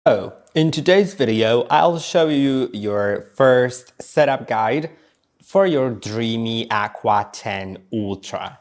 So, in today's video, I'll show you your first setup guide for your Dreame Aqua10 Ultra.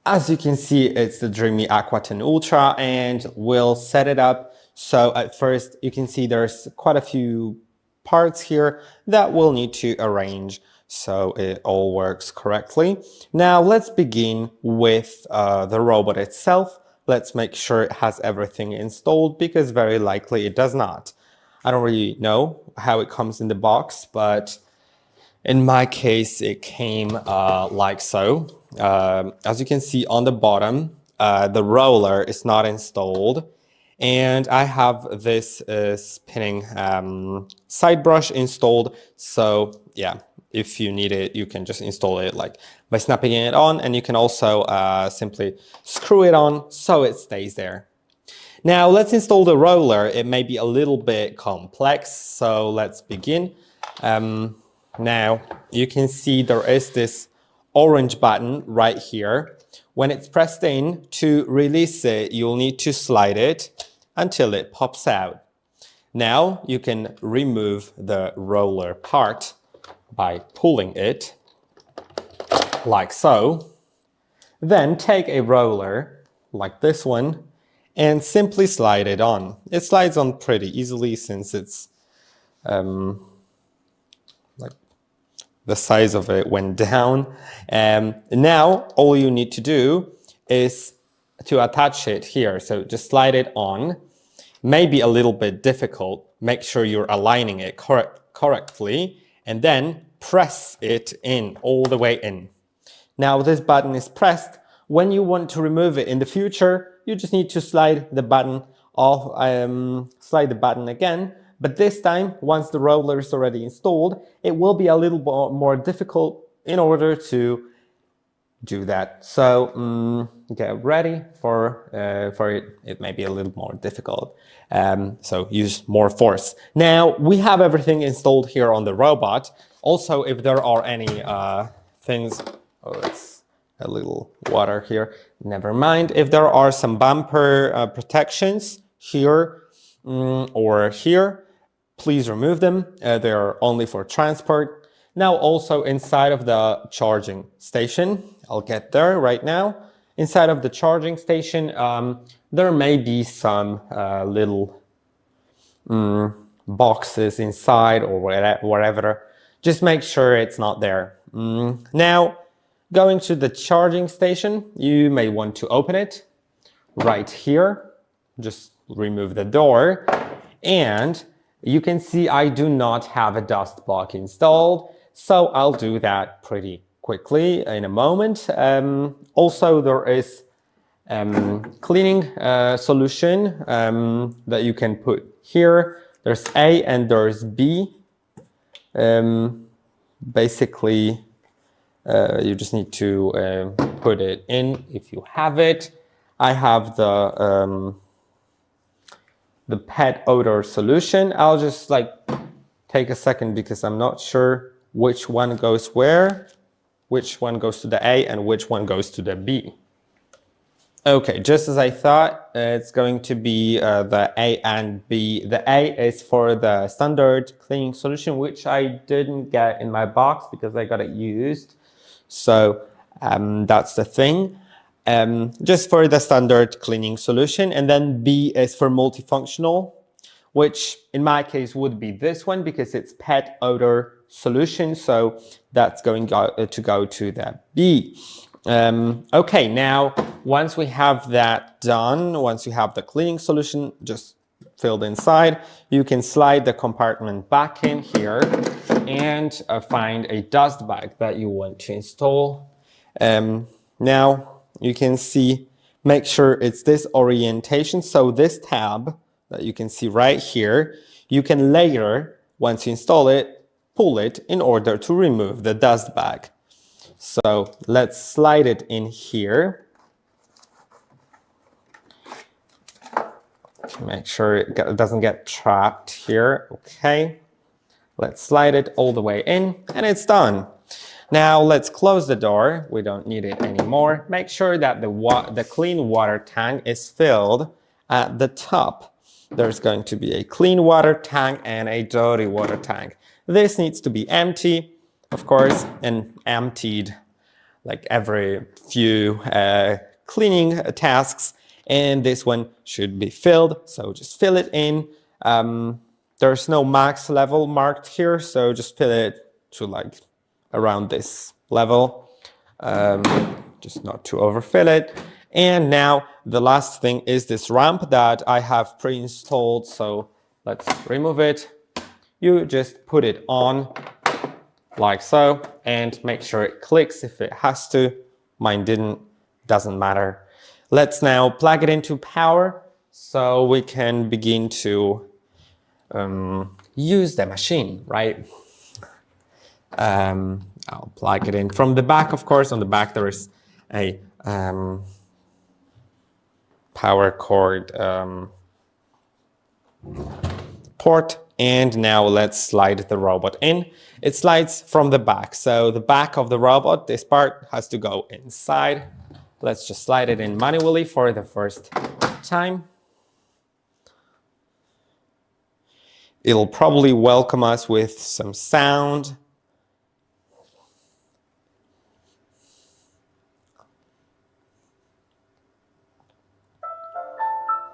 As you can see, it's the Dreame Aqua10 Ultra and we'll set it up. So at first, you can see there's quite a few parts here that we'll need to arrange so it all works correctly. Now let's begin with the robot itself. Let's make sure it has everything installed because very likely it does not. I don't really know how it comes in the box, but in my case, it came like so. As you can see on the bottom, the roller is not installed. And I have this spinning side brush installed. So yeah, if you need it, you can just install it like by snapping it on. And you can also simply screw it on so it stays there. Now let's install the roller. It may be a little bit complex, so let's begin. Now you can see there is this orange button right here. When it's pressed in, to release it, you'll need to slide it until it pops out. Now you can remove the roller part by pulling it like so. Then take a roller like this one and simply slide it on. It slides on pretty easily since it's like the size of it went down. Now all you need to do is to attach it here. So just slide it on. Maybe a little bit difficult. Make sure you're aligning it correctly and then press it in all the way in. Now this button is pressed. When you want to remove it in the future, you just need to slide the button off, slide the button again. But this time, once the roller is already installed, it will be a little more difficult in order to do that. So get ready for it. It may be a little more difficult. So use more force. Now we have everything installed here on the robot. Also, if there are any things, oh, it's a little water here. Never mind. If there are some bumper protections here or here, please remove them. They are only for transport. Now also inside of the charging station, I'll get there right now. Inside of the charging station, there may be some little boxes inside or wherever. Just make sure it's not there. Now, going to the charging station, you may want to open it right here. Just remove the door. And you can see I do not have a dust block installed. So I'll do that pretty quickly in a moment. Also, there is cleaning solution that you can put here. There's A and there's B. Basically, you just need to put it in if you have it. I have the pet odor solution. I'll just like take a second because I'm not sure which one goes where, which one goes to the A and which one goes to the B. Okay, just as I thought, it's going to be the A and B. The A is for the standard cleaning solution, which I didn't get in my box because I got it used. So that's the thing. Just for the standard cleaning solution. And then B is for multifunctional, which in my case would be this one because it's pet odor solution. So that's going to go to the B. Okay, now once we have that done, once you have the cleaning solution just filled inside, you can slide the compartment back in here and find a dust bag that you want to install. Now you can see, make sure it's this orientation. So this tab that you can see right here, you can later, once you install it, pull it in order to remove the dust bag. So let's slide it in here. Make sure it doesn't get trapped here. Okay. Let's slide it all the way in and it's done. Now let's close the door. We don't need it anymore. Make sure that the clean water tank is filled at the top. There's going to be a clean water tank and a dirty water tank. This needs to be empty, of course, and emptied like every few cleaning tasks. And this one should be filled, so just fill it in. There's no max level marked here, so just fill it to like around this level, just not to overfill it. And now the last thing is this ramp that I have pre-installed, so let's remove it. You just put it on like so and make sure it clicks if it has to. Mine didn't, doesn't matter. Let's now plug it into power so we can begin to use the machine, right? I'll plug it in from the back, of course. On the back there is a power cord port. And now let's slide the robot in. It slides from the back. So the back of the robot, this part has to go inside. Let's just slide it in manually for the first time. It'll probably welcome us with some sound.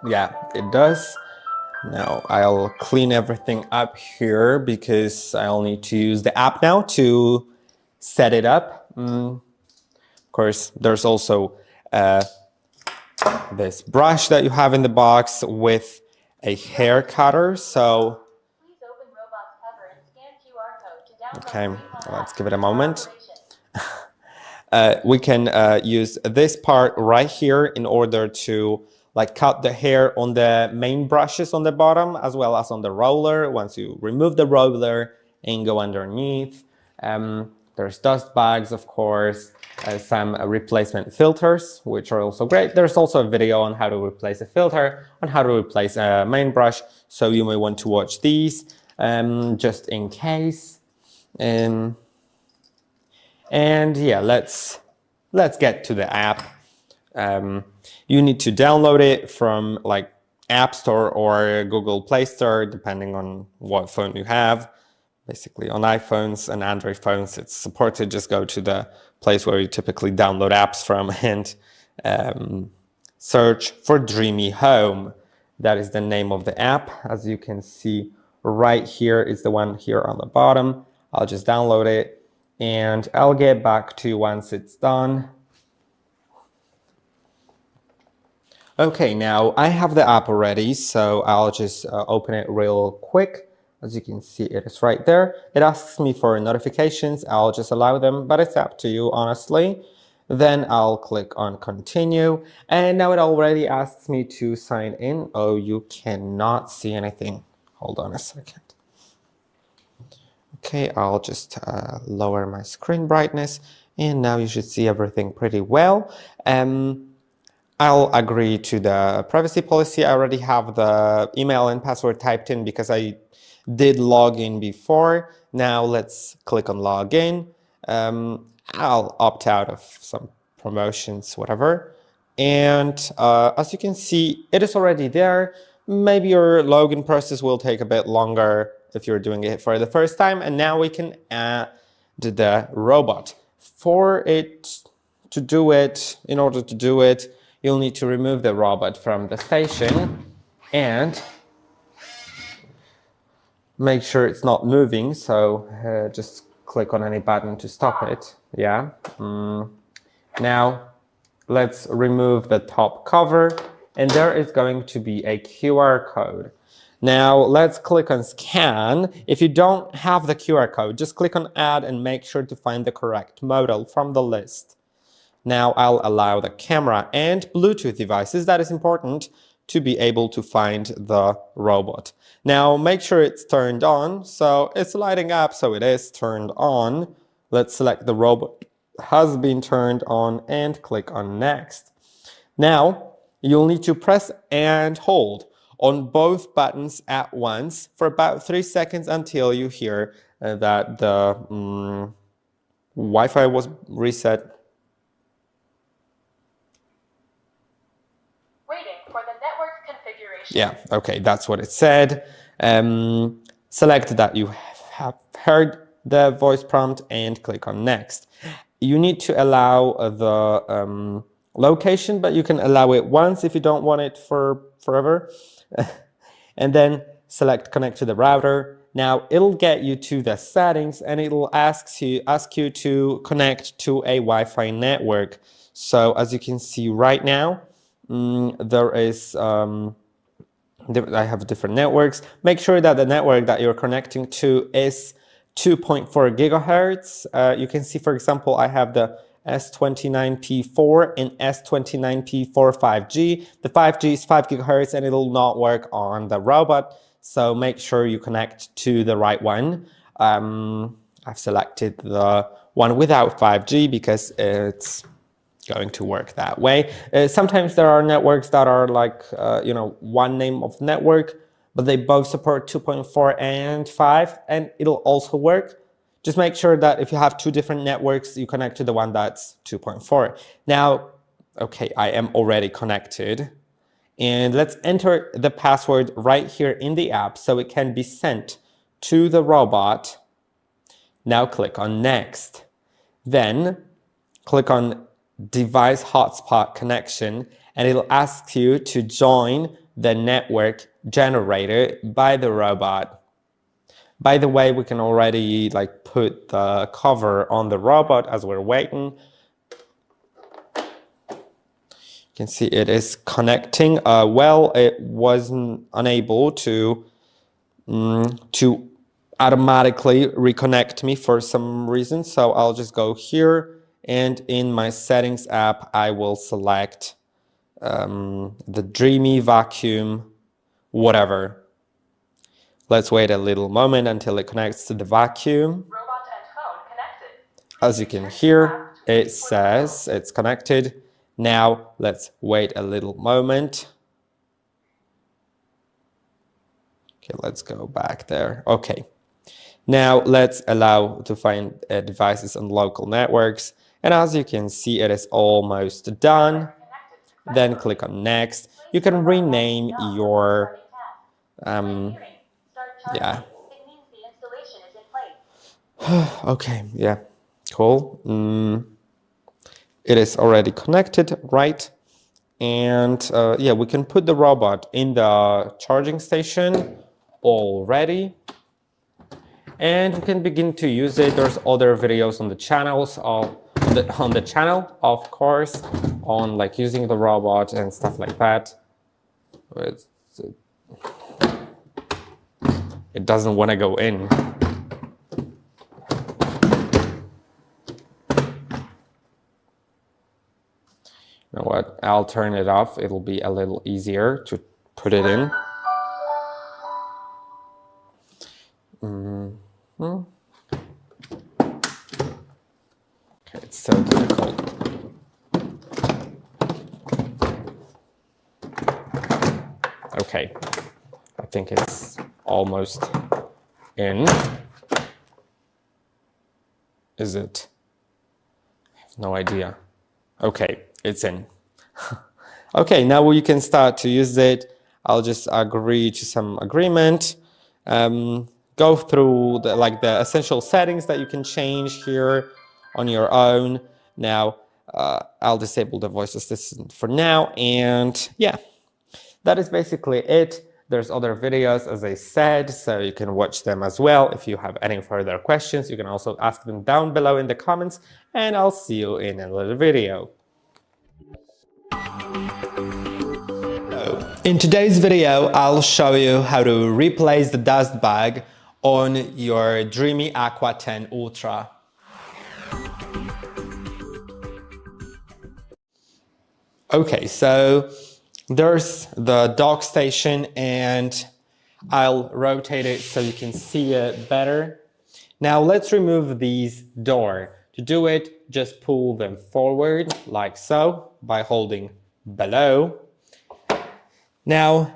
Yeah, it does. Now I'll clean everything up here because I'll need to use the app now to set it up. Of course, there's also this brush that you have in the box with a hair cutter. So, okay, let's give it a moment. We can use this part right here in order to like cut the hair on the main brushes on the bottom as well as on the roller. Once you remove the roller and go underneath, there's dust bags, of course, some replacement filters, which are also great. There's also a video on how to replace a filter, on how to replace a main brush. So you may want to watch these just in case. And yeah, let's get to the app. You need to download it from like App Store or Google Play Store, depending on what phone you have. Basically on iPhones and Android phones, it's supported. Just go to the place where you typically download apps from and search for Dreame Home. That is the name of the app. As you can see right here is the one here on the bottom. I'll just download it and I'll get back to you once it's done. Okay, now I have the app already, so I'll just open it real quick. As you can see, it is right there. It asks me for notifications. I'll just allow them, but it's up to you, honestly. Then I'll click on continue. And now it already asks me to sign in. Oh, you cannot see anything. Hold on a second. Okay, I'll just lower my screen brightness. And now you should see everything pretty well. I'll agree to the privacy policy. I already have the email and password typed in because I did log in before. Now let's click on login. I'll opt out of some promotions, whatever. And as you can see, it is already there. Maybe your login process will take a bit longer if you're doing it for the first time. And now we can add the robot. In order to do it, you'll need to remove the robot from the station and make sure it's not moving. So just click on any button to stop it. Yeah. Now let's remove the top cover and there is going to be a QR code. Now let's click on scan. If you don't have the QR code, just click on add and make sure to find the correct model from the list. Now I'll allow the camera and Bluetooth devices, that is important, to be able to find the robot. Now make sure it's turned on. So it's lighting up, so it is turned on. Let's select the robot has been turned on and click on next. Now you'll need to press and hold on both buttons at once for about 3 seconds until you hear that the Wi-Fi was reset. Waiting for the network configuration. Yeah, okay, that's what it said. Select that you have heard the voice prompt and click on next. You need to allow the location, but you can allow it once if you don't want it for forever. And then select connect to the router. Now it'll get you to the settings and it'll ask you to connect to a Wi-Fi network. So as you can see right now, there is I have different networks. Make sure that the network that you're connecting to is 2.4 gigahertz. You can see, for example, I have the S29P4 and S29P4 5G. The 5G is 5 gigahertz and it'll not work on the robot. So make sure you connect to the right one. I've selected the one without 5G because it's going to work that way. Sometimes there are networks that are like, one name of network, but they both support 2.4 and 5, and it'll also work. Just make sure that if you have two different networks, you connect to the one that's 2.4. Now, okay, I am already connected. And let's enter the password right here in the app so it can be sent to the robot. Now click on next. Then click on device hotspot connection and it'll ask you to join the network generated by the robot. By the way, we can already put the cover on the robot as we're waiting. You can see it is connecting. Well, it wasn't unable to automatically reconnect me for some reason. So I'll just go here and in my settings app, I will select the Dreame vacuum, whatever. Let's wait a little moment until it connects to the vacuum. Robot and phone connected. As you can hear, it says it's connected. Now let's wait a little moment. Okay, let's go back there. Okay. Now let's allow to find devices on local networks. And as you can see, it is almost done. Then click on next. You can rename your, yeah. Okay, yeah, cool. It is already connected, right? And yeah, we can put the robot in the charging station already. And we can begin to use it. There's other videos on the channels on the channel, of course, on using the robot and stuff like that. It doesn't want to go in. You know what? I'll turn it off. It'll be a little easier to put it in. Okay, it's so difficult. Okay, I think it's almost in. Is it? I have no idea. Okay, it's in. Okay, now you can start to use it. I'll just agree to some agreement. Go through the essential settings that you can change here on your own. Now, I'll disable the voice assistant for now. And yeah, that is basically it. There's other videos, as I said, so you can watch them as well. If you have any further questions, you can also ask them down below in the comments, and I'll see you in another video. In today's video, I'll show you how to replace the dust bag on your Dreame Aqua10 Ultra. Okay, so there's the dock station and I'll rotate it so you can see it better. Now let's remove these doors. To do it, just pull them forward like so by holding below. Now,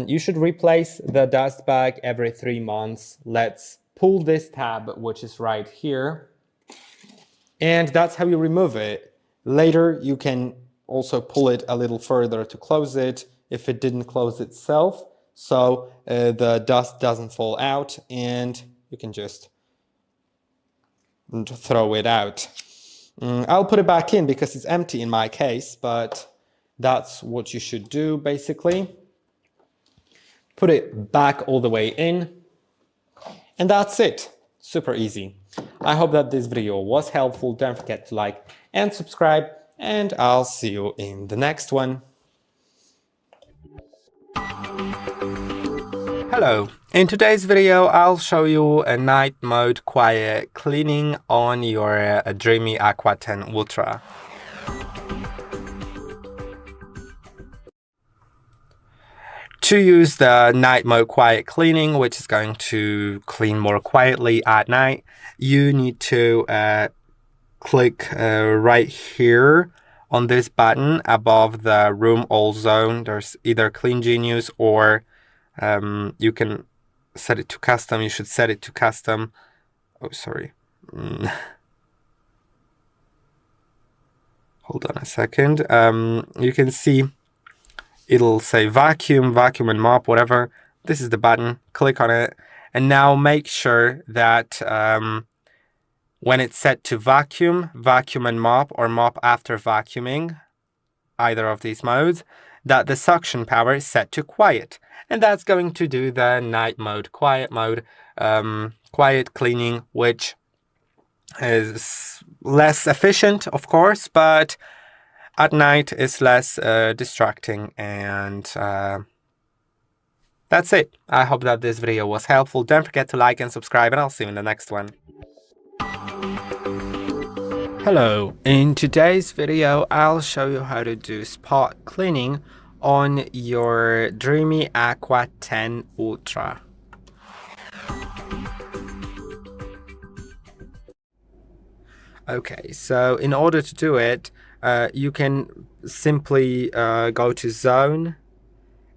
you should replace the dust bag every 3 months. Let's pull this tab, which is right here. And that's how you remove it. Later, you can also pull it a little further to close it if it didn't close itself, so the dust doesn't fall out, and you can just throw it out. I'll put it back in because it's empty in my case, but that's what you should do basically. Put it back all the way in, and that's it. Super easy. I hope that this video was helpful. Don't forget to like and subscribe, and I'll see you in the next one. Hello. In today's video, I'll show you a night mode quiet cleaning on your Dreame Aqua10 Ultra. To use the night mode quiet cleaning, which is going to clean more quietly at night, you need to click right here on this button above the room all zone. There's either Clean Genius or you can set it to custom. You should set it to custom. Oh, sorry. Hold on a second. You can see it'll say vacuum, vacuum and mop, whatever. This is the button. Click on it. And now make sure that when it's set to vacuum, vacuum and mop, or mop after vacuuming, either of these modes, that the suction power is set to quiet. And that's going to do the night mode, quiet mode, quiet cleaning, which is less efficient, of course, but at night it's less distracting. And that's it. I hope that this video was helpful. Don't forget to like and subscribe, and I'll see you in the next one. Hello. In today's video, I'll show you how to do spot cleaning on your Dreame Aqua10 Ultra. Okay, so in order to do it, you can simply go to zone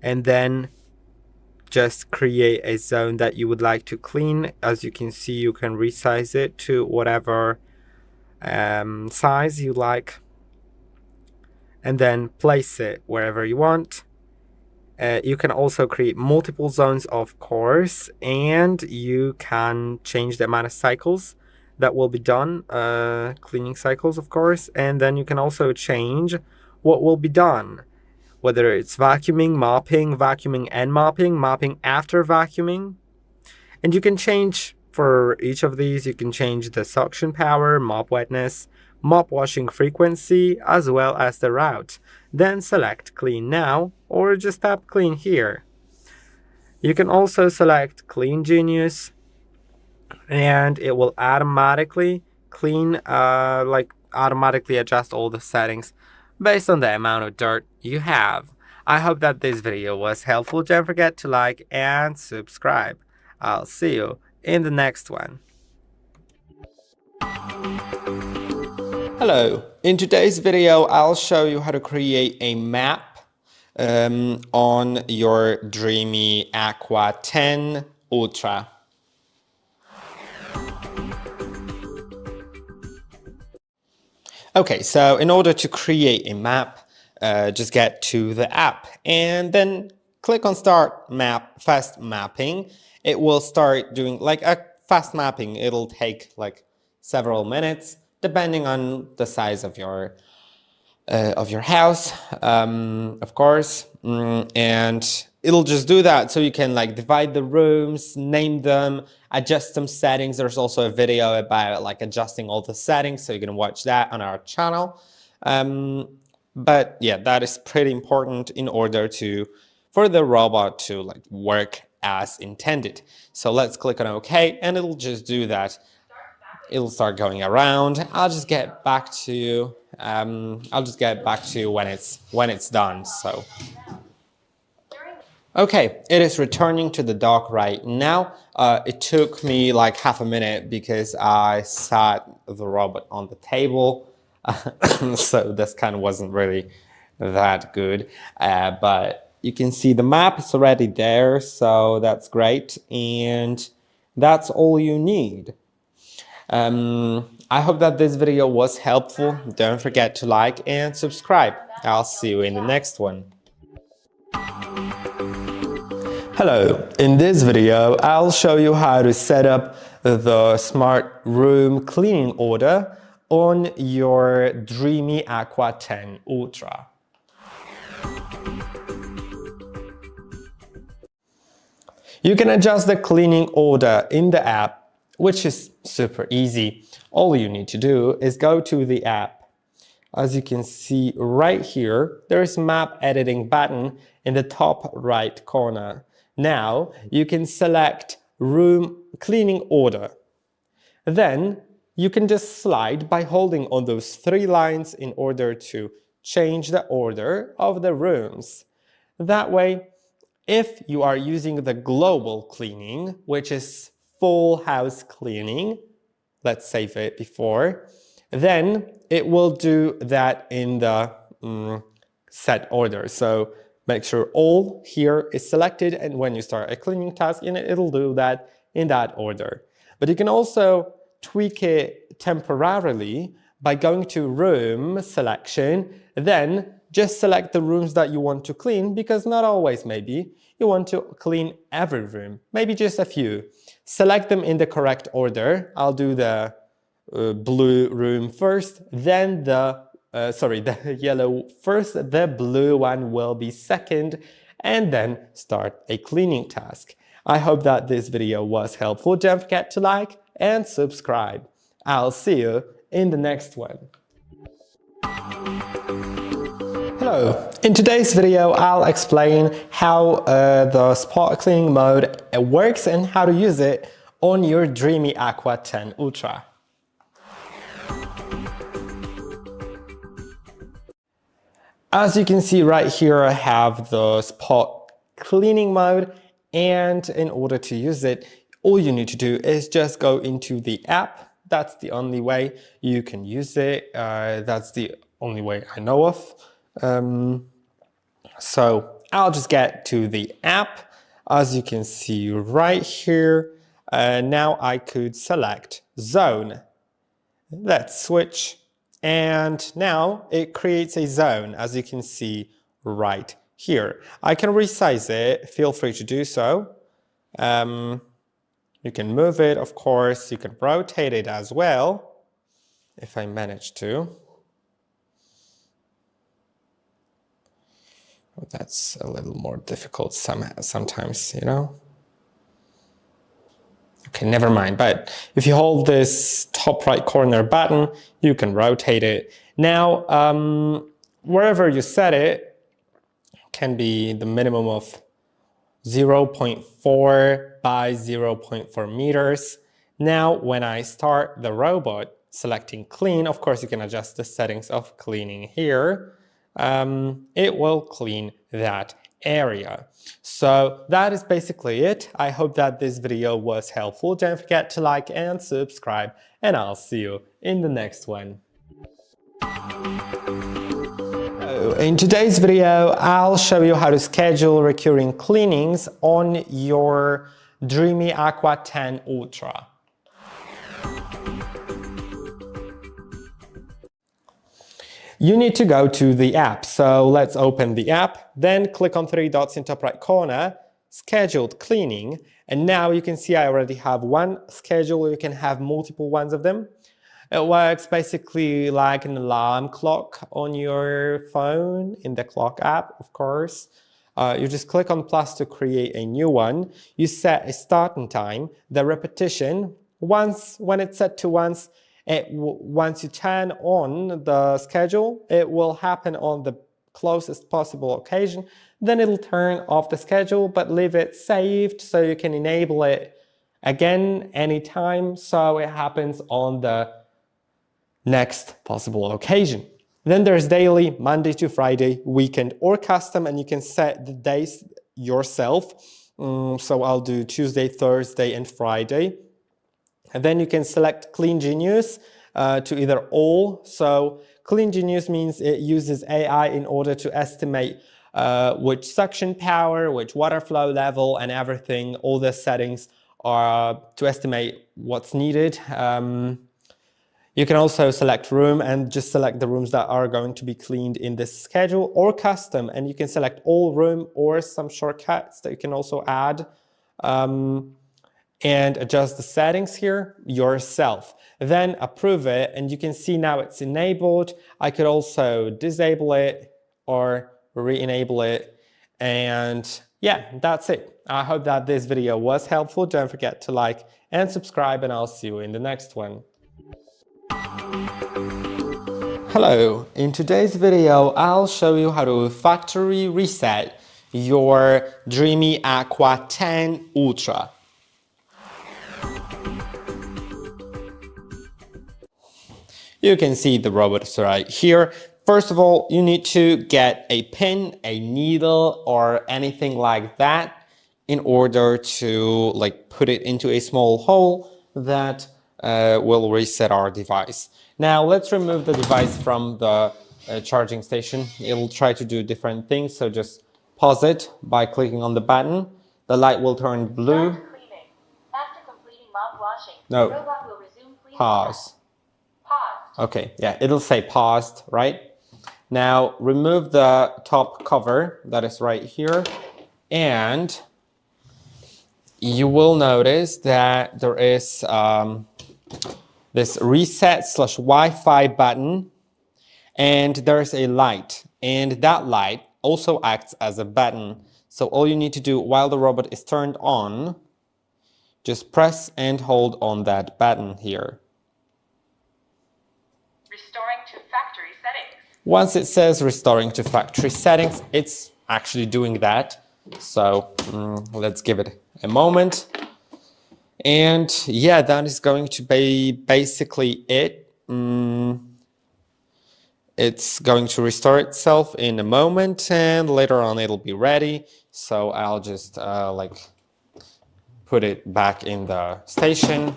and then just create a zone that you would like to clean. As you can see, you can resize it to whatever size you like, and then place it wherever you want. You can also create multiple zones, of course, and you can change the amount of cycles that will be done, cleaning cycles, of course, and then you can also change what will be done, whether it's vacuuming, vacuuming and mopping, mopping after vacuuming. And you can change for each of these. You can change the suction power, mop wetness, mop washing frequency, as well as the route. Then select clean now, or just tap clean here. You can also select Clean Genius, and it will automatically clean, automatically adjust all the settings based on the amount of dirt you have. I hope that this video was helpful. Don't forget to like and subscribe. I'll see you in the next one. Hello. In today's video, I'll show you how to create a map on your Dreame Aqua10 Ultra. Okay, so in order to create a map, just get to the app and then click on Start Map Fast Mapping. It will start doing like a fast mapping. It'll take like several minutes depending on the size of your house, of course, and it'll just do that. So you can like divide the rooms, name them, adjust some settings. There's also a video about like adjusting all the settings, so you can watch that on our channel. But yeah, that is pretty important in order for the robot to like work as intended. So let's click on OK, and it'll just do that. It'll start going around. I'll just get back to you. I'll just get back to you when it's done. So okay, it is returning to the dock right now. It took me like half a minute because I sat the robot on the table. So this kind of wasn't really that good. But you can see the map is already there, so that's great. And that's all you need. I hope that this video was helpful. Don't forget to like and subscribe. I'll see you in the next one. Hello, in this video I'll show you how to set up the smart room cleaning order on your Dreame Aqua10 Ultra. You can adjust the cleaning order in the app, which is super easy. All you need to do is go to the app. As you can see right here, there is map editing button in the top right corner. Now you can select room cleaning order. Then you can just slide by holding on those three lines in order to change the order of the rooms. That way, if you are using the global cleaning, which is full house cleaning, let's save it before, then it will do that in the set order. So make sure all here is selected, and when you start a cleaning task, it'll do that in that order. But you can also tweak it temporarily by going to room selection, then just select the rooms that you want to clean, because not always maybe you want to clean every room, maybe just a few. Select them in the correct order. I'll do the blue room first, then the yellow first, the blue one will be second, and then start a cleaning task. I hope that this video was helpful. Don't forget to like and subscribe. I'll see you in the next one. Hello, in today's video I'll explain how the spot cleaning mode works and how to use it on your Dreame Aqua10 Ultra. As you can see right here, I have the spot cleaning mode, and in order to use it, all you need to do is just go into the app. That's the only way you can use it. That's the only way I know of. So I'll just get to the app. As you can see right here, now I could select zone. Let's switch. And now it creates a zone, as you can see right here. I can resize it, feel free to do so. You can move it, of course, you can rotate it as well, if I manage to. That's a little more difficult sometimes, you know. Okay, never mind, but if you hold this top right corner button, you can rotate it. Now, wherever you set it, can be the minimum of 0.4 by 0.4 meters. Now, when I start the robot selecting clean, of course, you can adjust the settings of cleaning here. It will clean that area. So that is basically it. I hope that this video was helpful. Don't forget to like and subscribe, and I'll see you in the next one. In today's video, I'll show you how to schedule recurring cleanings on your Dreame Aqua10 Ultra. You need to go to the app. So let's open the app, then click on three dots in top right corner, scheduled cleaning. And now you can see I already have one schedule. You can have multiple ones of them. It works basically like an alarm clock on your phone in the clock app, of course. You just click on plus to create a new one. You set a starting time, the repetition. When it's set to once you turn on the schedule, it will happen on the closest possible occasion. Then it'll turn off the schedule, but leave it saved so you can enable it again anytime, so it happens on the next possible occasion. Then there's daily, Monday to Friday, weekend, or custom, and you can set the days yourself. So I'll do Tuesday, Thursday, and Friday. And then you can select Clean Genius to either all. So Clean Genius means it uses AI in order to estimate which suction power, which water flow level, and everything. All the settings are to estimate what's needed. You can also select room and just select the rooms that are going to be cleaned in this schedule, or custom, and you can select all room or some shortcuts that you can also add and adjust the settings here yourself. Then approve it, and you can see now it's enabled. I could also disable it or re-enable it, and yeah, that's it. I hope that this video was helpful. Don't forget to like and subscribe, and I'll see you in the next one. Hello, in today's video I'll show you how to factory reset your Dreame Aqua10 Ultra. You can see the robot right here. First of all, you need to get a pin, a needle, or anything like that in order to put it into a small hole that will reset our device. Now let's remove the device from the charging station. It'll try to do different things, so just pause it by clicking on the button. The light will turn blue. After completing mop washing, No. the robot will resume cleaning. Pause. Pause. Okay, yeah, it'll say paused, right? Now remove the top cover that is right here, and you will notice that there is this reset/Wi-Fi button, and there's a light, and that light also acts as a button. So all you need to do while the robot is turned on, just press and hold on that button here. Restoring to factory settings. Once it says restoring to factory settings, it's actually doing that. So let's give it a moment. And yeah, that is going to be basically it. It's going to restore itself in a moment, and later on it'll be ready. So I'll just put it back in the station.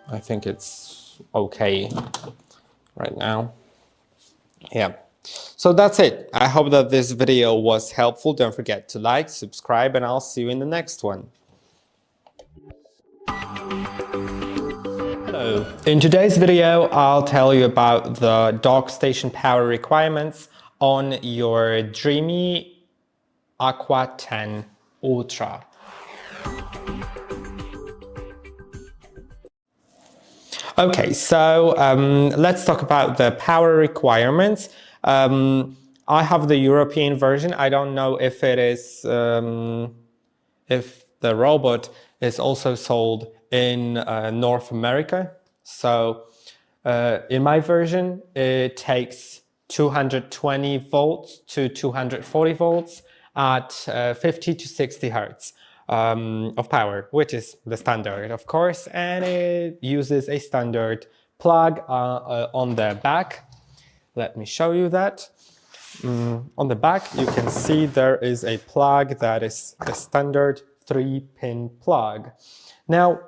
I think it's okay right now. Yeah. So that's it. I hope that this video was helpful. Don't forget to like, subscribe, and I'll see you in the next one. Hello. In today's video, I'll tell you about the dock station power requirements on your Dreame Aqua10 Ultra. Okay, so let's talk about the power requirements. I have the European version. I don't know if it is, if the robot is also sold in North America. So in my version, it takes 220 volts to 240 volts at 50 to 60 hertz. Of power, which is the standard, of course, and it uses a standard plug on the back. Let me show you that. On the back, you can see there is a plug that is a standard 3-pin plug. Now,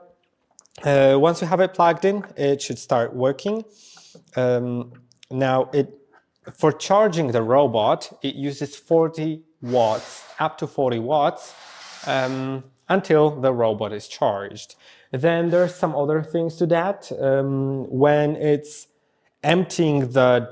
once you have it plugged in, it should start working. Now, for charging the robot, it uses 40 watts, up to 40 watts. Until the robot is charged. Then there's some other things to that. When it's emptying the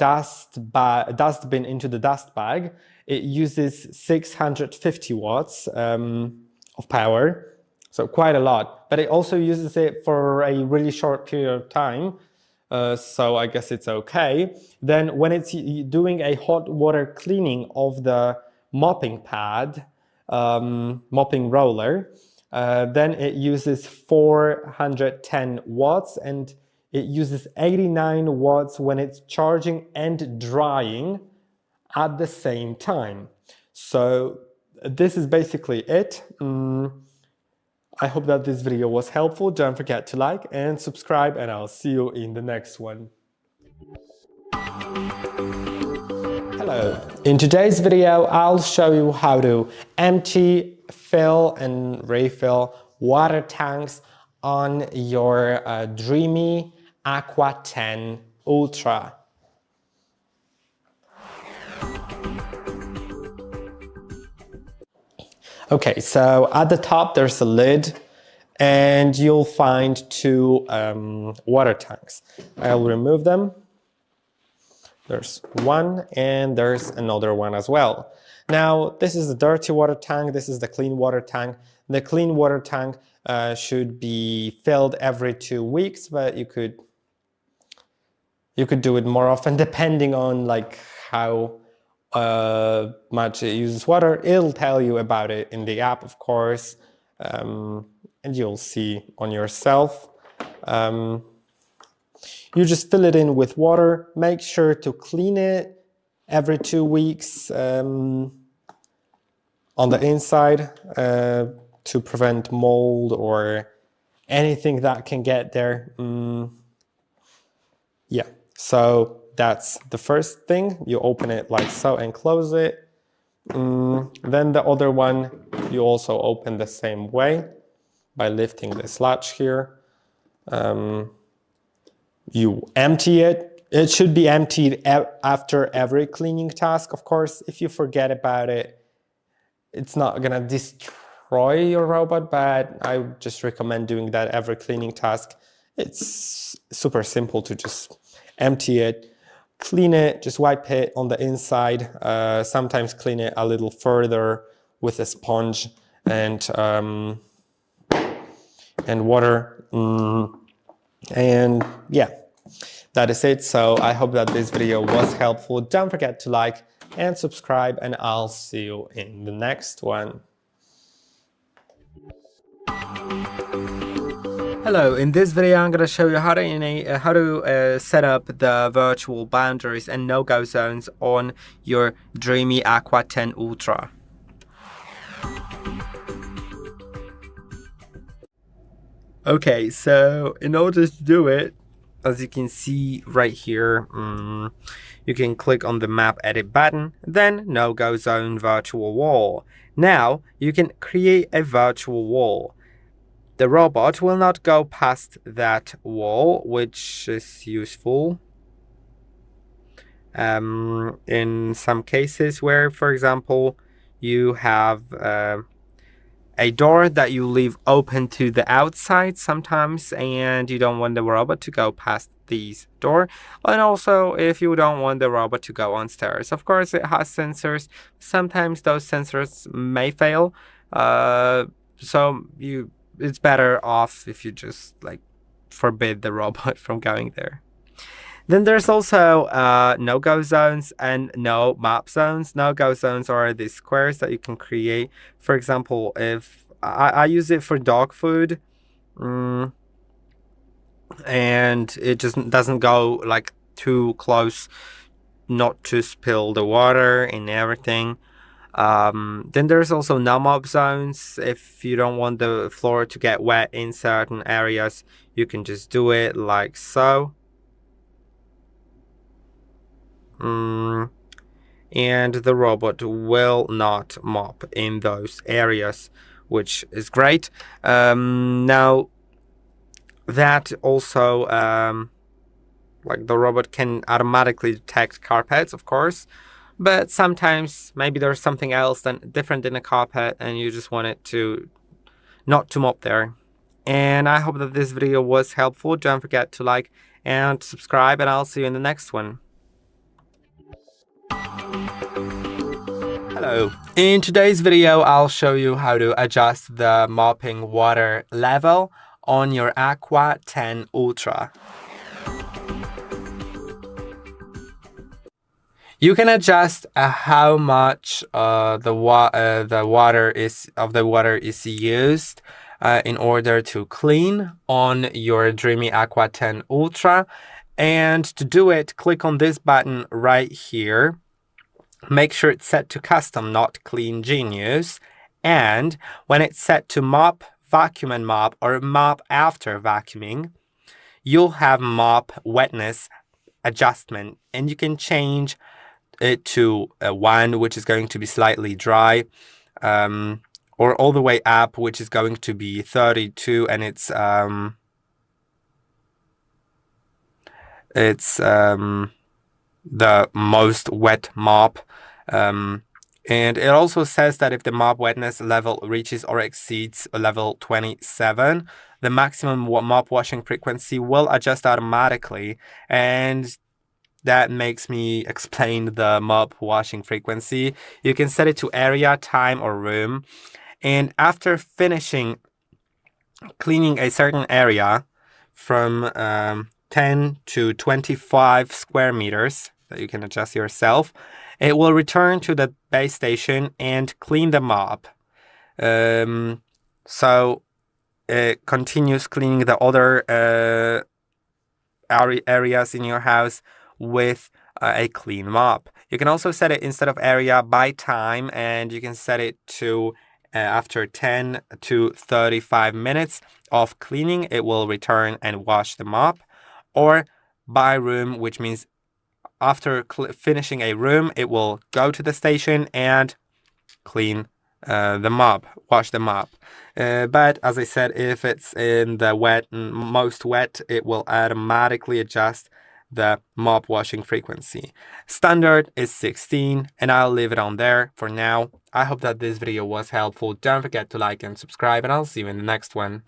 dustbin into the dust bag, it uses 650 watts of power, so quite a lot. But it also uses it for a really short period of time, so I guess it's okay. Then when it's doing a hot water cleaning of the mopping pad, mopping roller, then it uses 410 watts, and it uses 89 watts when it's charging and drying at the same time. So this is basically it. I hope that this video was helpful. Don't forget to like and subscribe, and I'll see you in the next one. Hello. In today's video, I'll show you how to empty, fill, and refill water tanks on your Dreame Aqua10 Ultra. Okay, so at the top there's a lid and you'll find two water tanks. I'll remove them. There's one and there's another one as well. Now, this is the dirty water tank, this is the clean water tank. The clean water tank should be filled every 2 weeks, but you could do it more often depending on like how much it uses water. It'll tell you about it in the app, of course, and you'll see on yourself. You just fill it in with water. Make sure to clean it every 2 weeks on the inside to prevent mold or anything that can get there. Yeah, so that's the first thing. You open it like so and close it. Then the other one, you also open the same way by lifting this latch here. You empty it. It should be emptied after every cleaning task. Of course, if you forget about it, it's not gonna destroy your robot, but I just recommend doing that every cleaning task. It's super simple to just empty it, clean it, just wipe it on the inside. Sometimes clean it a little further with a sponge and water. And yeah, that is it. So I hope that this video was helpful. Don't forget to like and subscribe, and I'll see you in the next one. Hello, in this video I'm going to show you how to set up the virtual boundaries and no-go zones on your Dreame Aqua10 Ultra. Okay, so in order to do it, as you can see right here, you can click on the map edit button, then no-go zone virtual wall. Now you can create a virtual wall. The robot will not go past that wall, which is useful in some cases where, for example, you have a door that you leave open to the outside sometimes, and you don't want the robot to go past these door. And also if you don't want the robot to go on stairs. Of course, it has sensors. Sometimes those sensors may fail. So it's better off if you just like forbid the robot from going there. Then there's also no-go zones and no mop zones. No-go zones are these squares that you can create. For example, if I use it for dog food, and it just doesn't go like too close, not to spill the water and everything. Then there's also no mop zones. If you don't want the floor to get wet in certain areas, you can just do it like so. And the robot will not mop in those areas, which is great. Now that also like the robot can automatically detect carpets, of course, but sometimes maybe there's something else different than a carpet and you just want it to not to mop there. And I hope that this video was helpful. Don't forget to like and subscribe, and I'll see you in the next one. Hello. In today's video, I'll show you how to adjust the mopping water level on your Aqua10 Ultra. You can adjust how much the water is used in order to clean on your Dreame Aqua10 Ultra. And to do it, click on this button right here. Make sure it's set to custom, not clean genius. And when it's set to mop, vacuum and mop, or mop after vacuuming, you'll have mop wetness adjustment, and you can change it to a 1, which is going to be slightly dry, or all the way up, which is going to be 32, and it's the most wet mop And it also says that if the mop wetness level reaches or exceeds level 27, the maximum mop washing frequency will adjust automatically. And that makes me explain the mop washing frequency. You can set it to area, time, or room. And after finishing cleaning a certain area from 10 to 25 square meters that you can adjust yourself, it will return to the base station and clean the mop. So it continues cleaning the other areas in your house with a clean mop. You can also set it instead of area by time, and you can set it to after 10 to 35 minutes of cleaning, it will return and wash the mop, or by room, which means after finishing a room, it will go to the station and clean the mop, wash the mop. But as I said, if it's in the most wet, it will automatically adjust the mop washing frequency. Standard is 16, and I'll leave it on there for now. I hope that this video was helpful. Don't forget to like and subscribe, and I'll see you in the next one.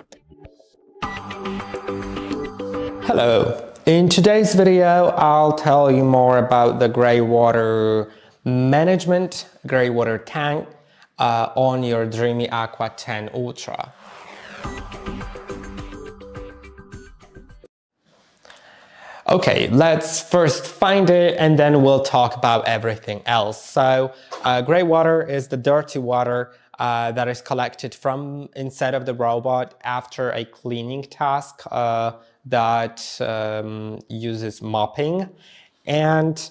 Hello. In today's video, I'll tell you more about the gray water management, gray water tank on your Dreame Aqua10 Ultra. Okay, let's first find it and then we'll talk about everything else. So gray water is the dirty water that is collected from inside of the robot after a cleaning task that uses mopping. And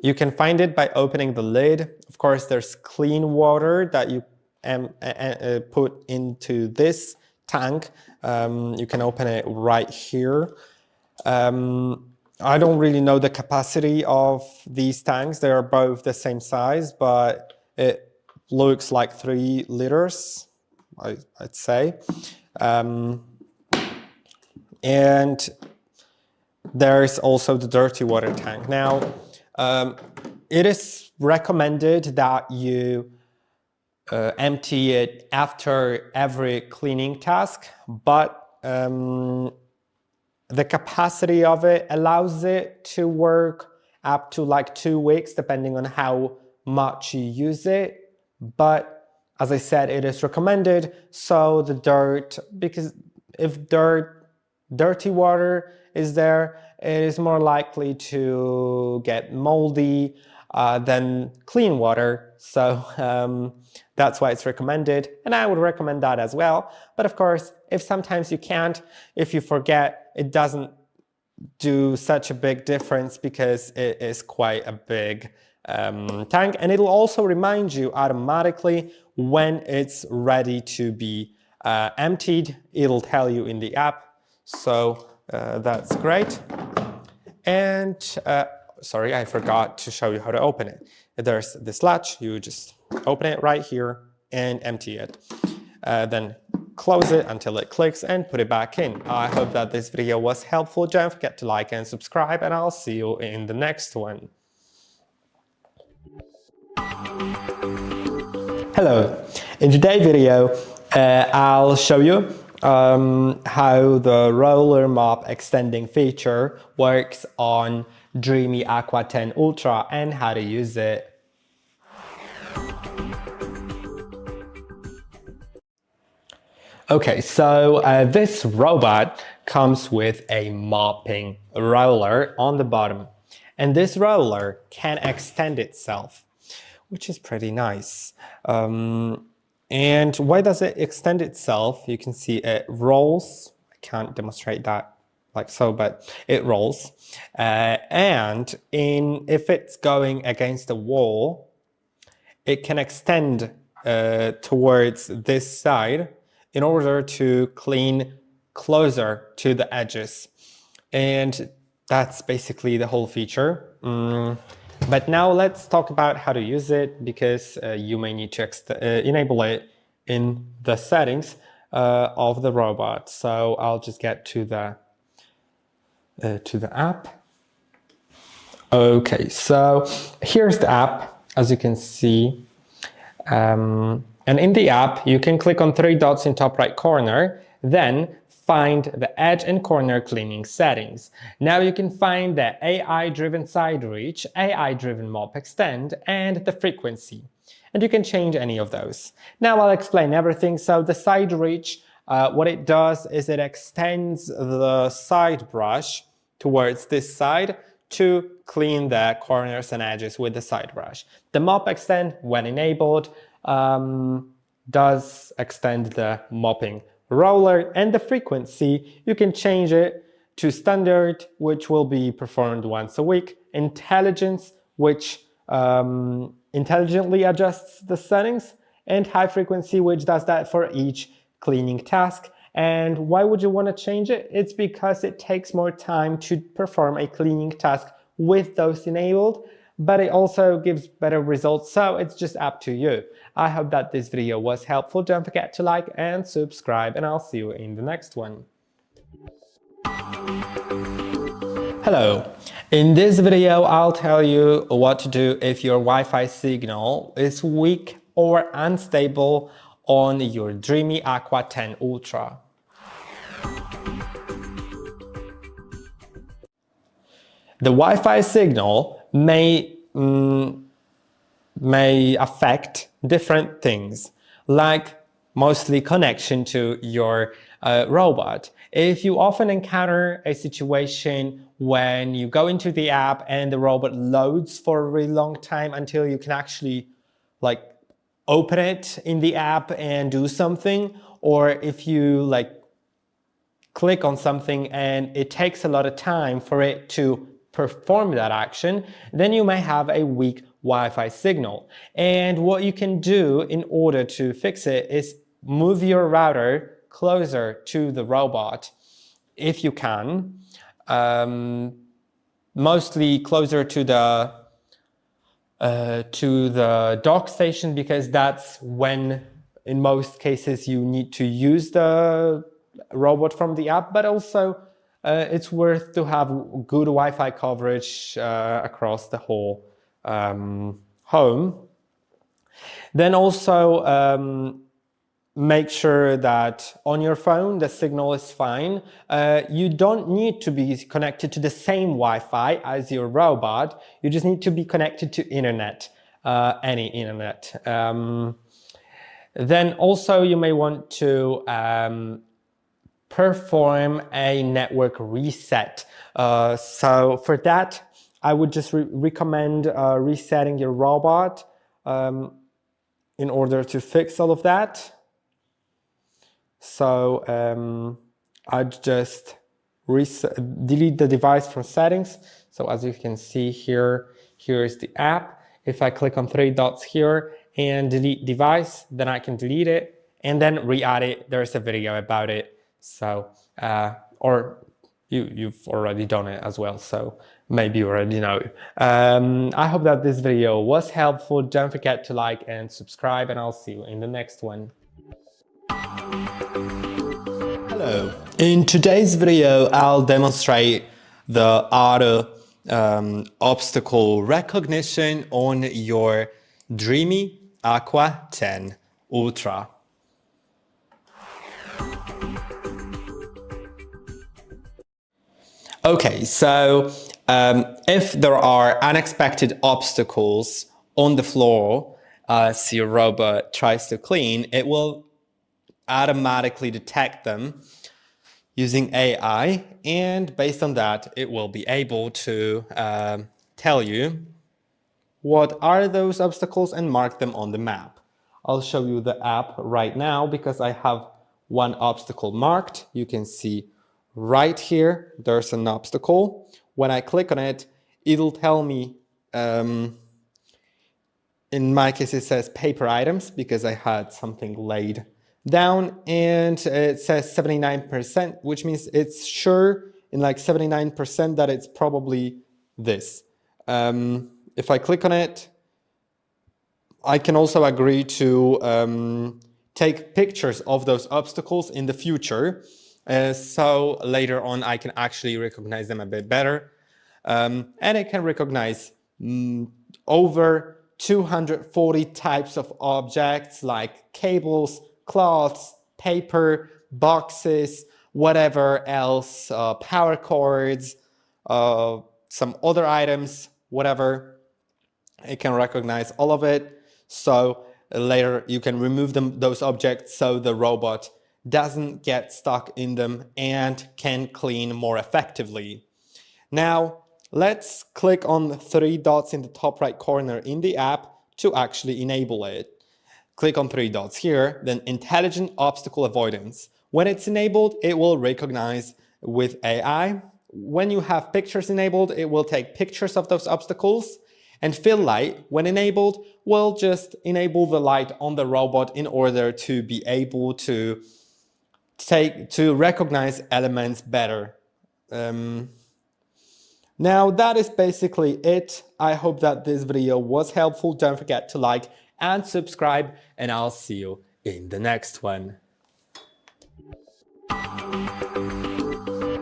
you can find it by opening the lid. Of course, there's clean water that you put into this tank. You can open it right here. I don't really know the capacity of these tanks. They are both the same size, but it looks like 3 liters, I'd say. And there's also the dirty water tank. Now, it is recommended that you empty it after every cleaning task, but the capacity of it allows it to work up to like 2 weeks, depending on how much you use it. But as I said, it is recommended. So the dirt, because if dirty water is there, it is more likely to get moldy than clean water. So that's why it's recommended. And I would recommend that as well. But of course, if sometimes you can't, if you forget, it doesn't do such a big difference because it is quite a big tank. And it'll also remind you automatically when it's ready to be emptied. It'll tell you in the app. So that's great. And sorry, I forgot to show you how to open it. There's this latch. You just open it right here and empty it. Then close it until it clicks and put it back in. I hope that this video was helpful. Don't forget to like and subscribe, and I'll see you in the next one. Hello. In today's video, I'll show you how the roller mop extending feature works on Dreame Aqua10 Ultra and how to use it. Okay, so this robot comes with a mopping roller on the bottom, and this roller can extend itself, which is pretty nice. And why does it extend itself? You can see it rolls. I can't demonstrate that like so, but it rolls. And if it's going against the wall, it can extend towards this side in order to clean closer to the edges. And that's basically the whole feature. But now let's talk about how to use it, because you may need to enable it in the settings of the robot. So I'll just get to the app. Okay, so here's the app. As you can see, And in the app, you can click on three dots in top right corner, then find the edge and corner cleaning settings. Now you can find the AI-driven side reach, AI-driven mop extend, and the frequency. And you can change any of those. Now I'll explain everything. So the side reach, what it does is it extends the side brush towards this side to clean the corners and edges with the side brush. The mop extend, when enabled, does extend the mopping roller, and the frequency, you can change it to standard, which will be performed once a week, intelligence, which intelligently adjusts the settings, and high frequency, which does that for each cleaning task. And why would you want to change it? It's because it takes more time to perform a cleaning task with those enabled, but it also gives better results, so it's just up to you. I hope that this video was helpful. Don't forget to like and subscribe, and I'll see you in the next one. Hello. In this video, I'll tell you what to do if your Wi-Fi signal is weak or unstable on your Dreame Aqua10 Ultra. The Wi-Fi signal may affect different things, like mostly connection to your robot. If you often encounter a situation when you go into the app and the robot loads for a really long time until you can actually open it in the app and do something, or if you click on something and it takes a lot of time for it to perform that action, then you may have a weak Wi-Fi signal. And what you can do in order to fix it is move your router closer to the robot if you can, mostly closer to the dock station, because that's when in most cases you need to use the robot from the app, but also it's worth to have good Wi-Fi coverage across the whole home. Then also make sure that on your phone the signal is fine. You don't need to be connected to the same Wi-Fi as your robot. You just need to be connected to internet, any internet. Then also you may want to perform a network reset. So for that, I would just recommend resetting your robot in order to fix all of that. So I'd just delete the device from settings. So as you can see here, here's the app. If I click on three dots here and delete device, then I can delete it and then re-add it. There's a video about it. So, or you've already done it as well, so maybe you already know. I hope that this video was helpful. Don't forget to like and subscribe, and I'll see you in the next one. Hello. In today's video, I'll demonstrate the auto obstacle recognition on your Dreame Aqua10 Ultra. Okay, so if there are unexpected obstacles on the floor as your robot tries to clean, it will automatically detect them using AI, and based on that, it will be able to tell you what are those obstacles and mark them on the map. I'll show you the app right now because I have one obstacle marked. You can see right here, there's an obstacle. When I click on it, it'll tell me, in my case, it says paper items because I had something laid down, and it says 79%, which means it's sure in 79% that it's probably this. If I click on it, I can also agree to take pictures of those obstacles in the future. So later on, I can actually recognize them a bit better. And it can recognize over 240 types of objects like cables, cloths, paper, boxes, whatever else, power cords, some other items, whatever. It can recognize all of it. So later you can remove those objects so the robot doesn't get stuck in them and can clean more effectively. Now, let's click on the 3 dots in the top right corner in the app to actually enable it. Click on 3 dots here, then Intelligent Obstacle Avoidance. When it's enabled, it will recognize with AI. When you have pictures enabled, it will take pictures of those obstacles. And Fill Light, when enabled, will just enable the light on the robot in order to be able to recognize elements better. Now that is basically it. I hope that this video was helpful. Don't forget to like and subscribe, and I'll see you in the next one.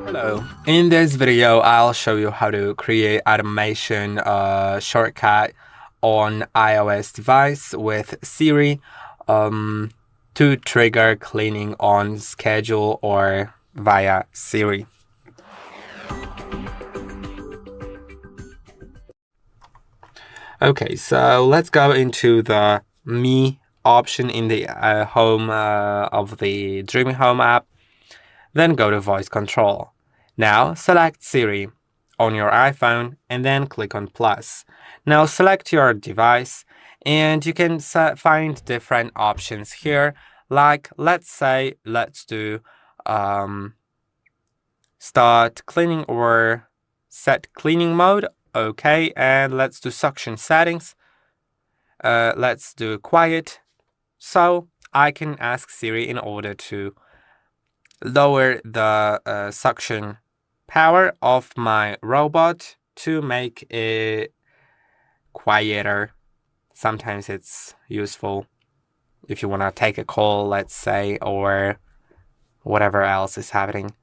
Hello. In this video, I'll show you how to create automation shortcut on iOS device with Siri to trigger cleaning on schedule or via Siri. Okay, so let's go into the Me option in the home of the Dreame Home app. Then go to voice control. Now select Siri on your iPhone and then click on plus. Now select your device and you can find different options here. Like let's do start cleaning or set cleaning mode. Okay, and let's do suction settings. Let's do quiet. So I can ask Siri in order to lower the suction power of my robot to make it quieter. Sometimes it's useful if you want to take a call, let's say, or whatever else is happening.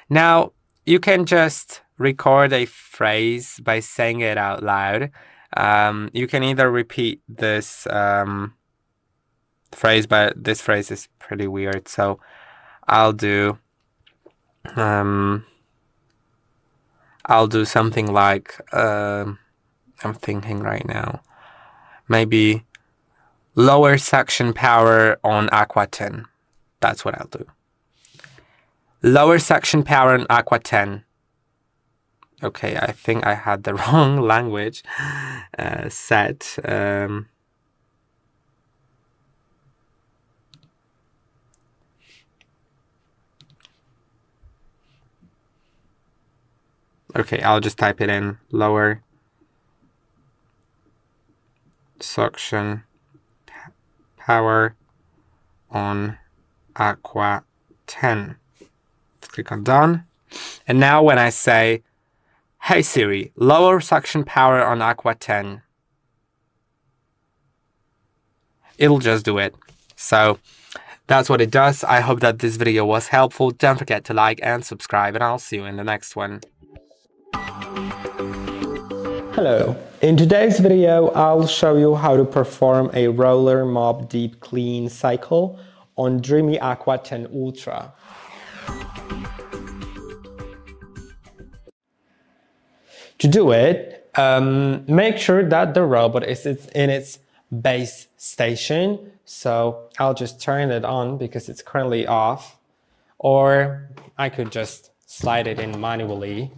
Now you can just record a phrase by saying it out loud. You can either repeat this phrase, but this phrase is pretty weird, so I'll do something like I'm thinking right now, maybe lower suction power on Aqua10. That's what I'll do. Lower suction power on Aqua10. Okay, I think I had the wrong language set. Okay, I'll just type it in. Lower suction power on Aqua10. Click on done. And now when I say, hey Siri, lower suction power on Aqua10, it'll just do it. So that's what it does. I hope that this video was helpful. Don't forget to like and subscribe, and I'll see you in the next one. Hello. In today's video, I'll show you how to perform a roller mop deep clean cycle on Dreame Aqua10 Ultra. To do it, make sure that the robot is in its base station. So I'll just turn it on because it's currently off, or I could just slide it in manually.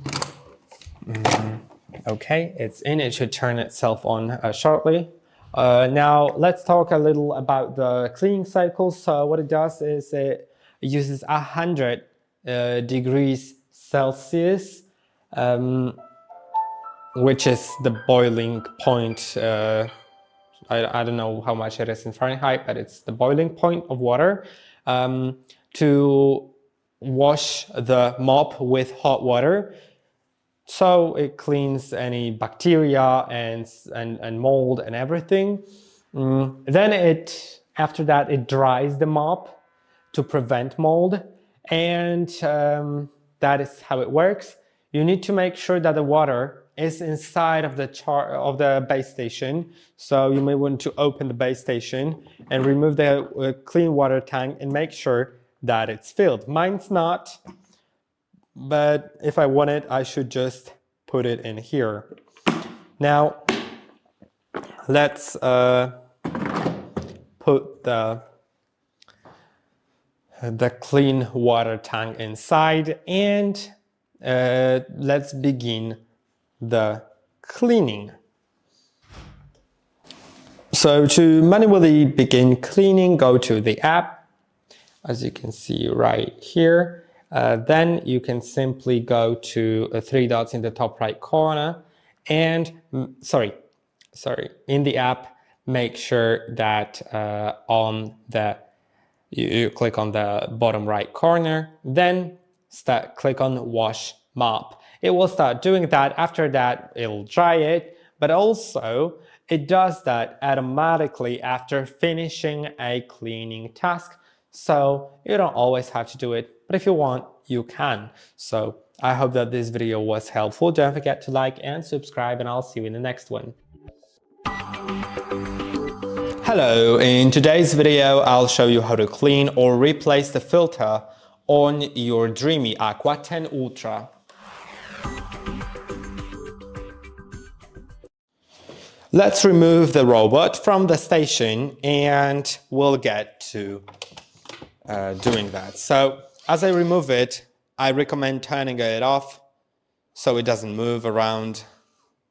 Okay, it's in. It should turn itself on shortly. Now let's talk a little about the cleaning cycle. So what it does is it uses 100 degrees Celsius, which is the boiling point. I don't know how much it is in Fahrenheit, but it's the boiling point of water, to wash the mop with hot water. So it cleans any bacteria and mold and everything. Then after that, it dries the mop to prevent mold. And that is how it works. You need to make sure that the water is inside of the base station. So you may want to open the base station and remove the clean water tank and make sure that it's filled. Mine's not, but if I want it, I should just put it in here. Now, let's put the clean water tank inside, and let's begin the cleaning. So to manually begin cleaning, go to the app, as you can see right here. Then you can simply go to three dots in the top right corner, and in the app, make sure that you click on the bottom right corner, then click on Wash Mop. It will start doing that. After that, it'll dry it, but also it does that automatically after finishing a cleaning task. So you don't always have to do it, but if you want, you can. So I hope that this video was helpful. Don't forget to like and subscribe, and I'll see you in the next one. Hello, in today's video, I'll show you how to clean or replace the filter on your Dreame Aqua10 Ultra. Let's remove the robot from the station and we'll get to doing that. So as I remove it, I recommend turning it off so it doesn't move around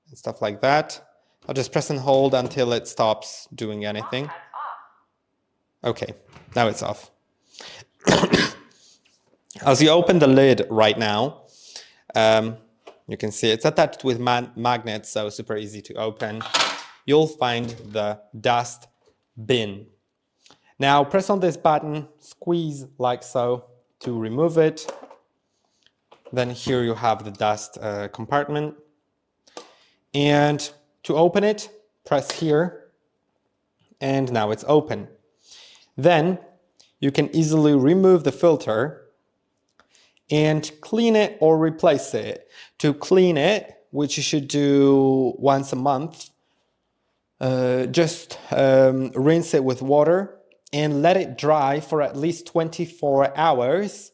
and stuff like that. I'll just press and hold until it stops doing anything. Okay, now it's off. As you open the lid right now, you can see it's attached with magnets, so super easy to open. You'll find the dust bin. Now press on this button, squeeze like so to remove it. Then here you have the dust compartment. And to open it, press here, and now it's open. Then you can easily remove the filter and clean it or replace it. To clean it, which you should do once a month, just rinse it with water and let it dry for at least 24 hours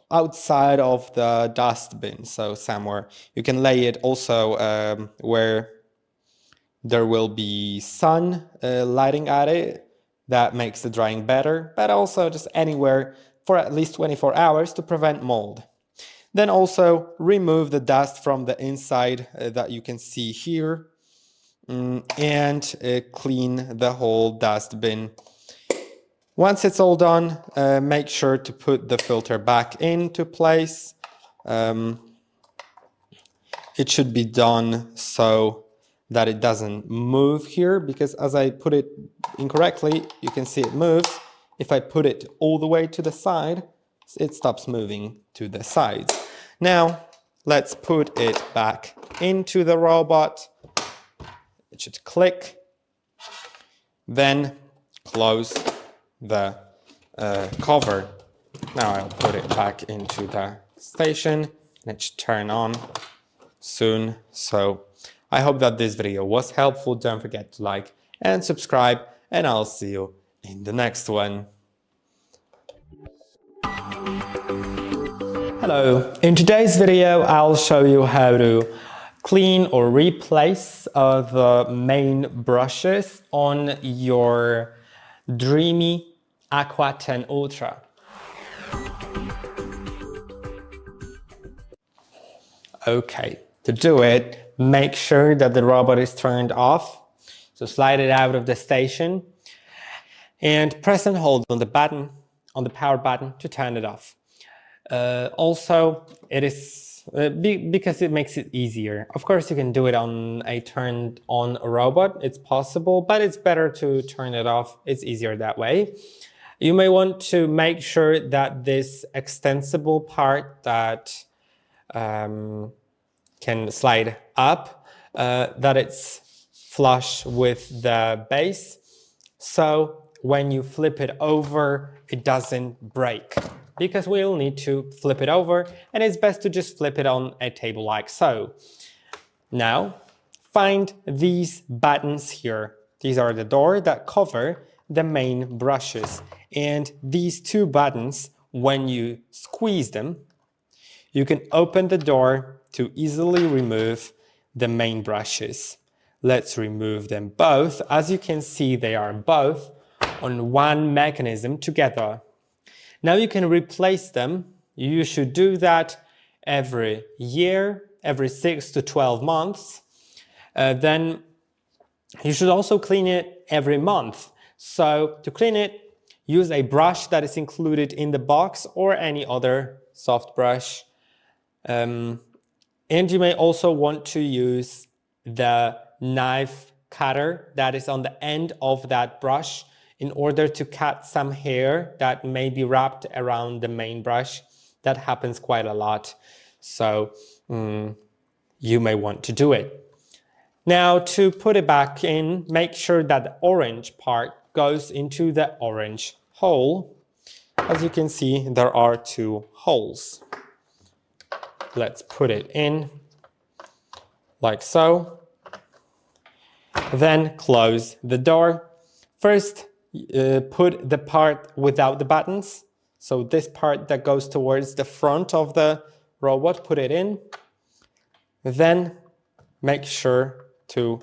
outside of the dust bin. So somewhere you can lay it also where there will be sun lighting at it. That makes the drying better, but also just anywhere for at least 24 hours to prevent mold. Then also remove the dust from the inside that you can see here, and clean the whole dust bin. Once it's all done, make sure to put the filter back into place. It should be done so that it doesn't move here, because as I put it incorrectly, you can see it moves. If I put it all the way to the side, it stops moving to the sides. Now, let's put it back into the robot. It should click, then close the cover. Now I'll put it back into the station, and it should turn on soon. So I hope that this video was helpful. Don't forget to like and subscribe, and I'll see you in the next one. Hello, in today's video I'll show you how to clean or replace the main brushes on your Dreame Aqua10 Ultra. Okay, to do it, make sure that the robot is turned off. So slide it out of the station and press and hold on the button, on the power button, to turn it off. Also, it is because it makes it easier. Of course, you can do it on a turned on robot. It's possible, but it's better to turn it off. It's easier that way. You may want to make sure that this extensible part that can slide up, that it's flush with the base. So when you flip it over, it doesn't break, because we'll need to flip it over, and it's best to just flip it on a table like so. Now, find these buttons here. These are the door that cover the main brushes. And these two buttons, when you squeeze them, you can open the door to easily remove the main brushes. Let's remove them both. As you can see, they are both on one mechanism together. Now you can replace them. You should do that every year, every 6 to 12 months. Then you should also clean it every month. So to clean it, use a brush that is included in the box or any other soft brush. And you may also want to use the knife cutter that is on the end of that brush in order to cut some hair that may be wrapped around the main brush. That happens quite a lot. So you may want to do it. Now to put it back in, make sure that the orange part goes into the orange hole. As you can see, there are two holes. Let's put it in like so. Then close the door. First, put the part without the buttons. So this part that goes towards the front of the robot, put it in. Then make sure to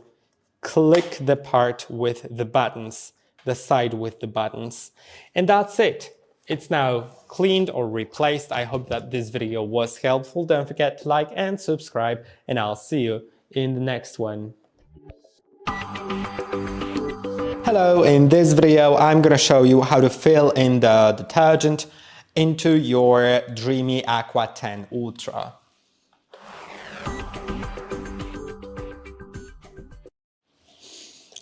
click the part with the buttons, the side with the buttons. And that's it. It's now cleaned or replaced. I hope that this video was helpful. Don't forget to like and subscribe, and I'll see you in the next one. Hello, in this video I'm going to show you how to fill in the detergent into your Dreame Aqua10 Ultra.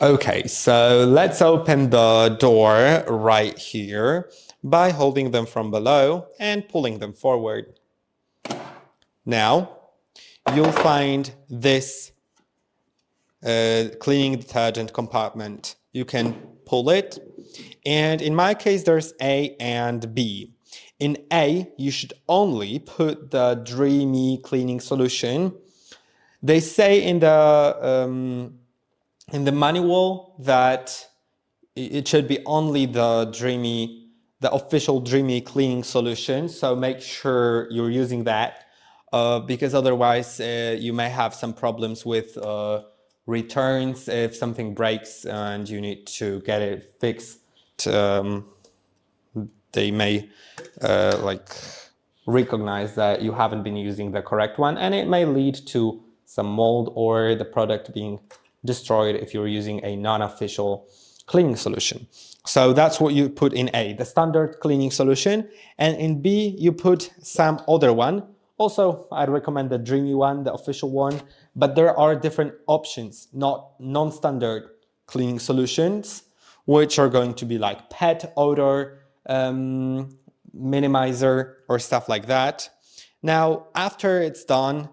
Okay, so let's open the door right here by holding them from below and pulling them forward. Now, you'll find this cleaning detergent compartment. You can pull it, and in my case there's A and B. In A, you should only put the Dreame cleaning solution. They say in the manual that it should be only the official Dreame cleaning solution, so make sure you're using that, because otherwise you may have some problems with returns if something breaks and you need to get it fixed. They may recognize that you haven't been using the correct one, and it may lead to some mold or the product being destroyed if you're using a non-official cleaning solution. So that's what you put in A, the standard cleaning solution, and in B you put some other one. Also, I'd recommend the Dreame one, the official one, but there are different options, non-standard cleaning solutions, which are going to be like pet odor minimizer or stuff like that. Now, after it's done,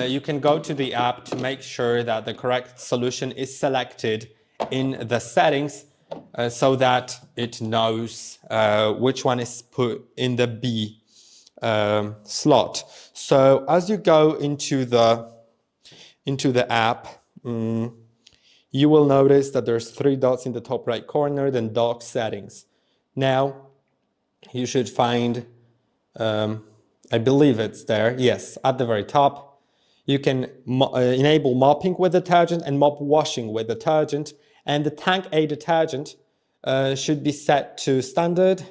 you can go to the app to make sure that the correct solution is selected in the settings, so that it knows which one is put in the B slot. So as you go into the app, you will notice that there's 3 dots in the top right corner, then dock settings. Now you should find, I believe it's there, yes, at the very top. You can enable mopping with detergent and mop washing with detergent, and the tank A detergent should be set to standard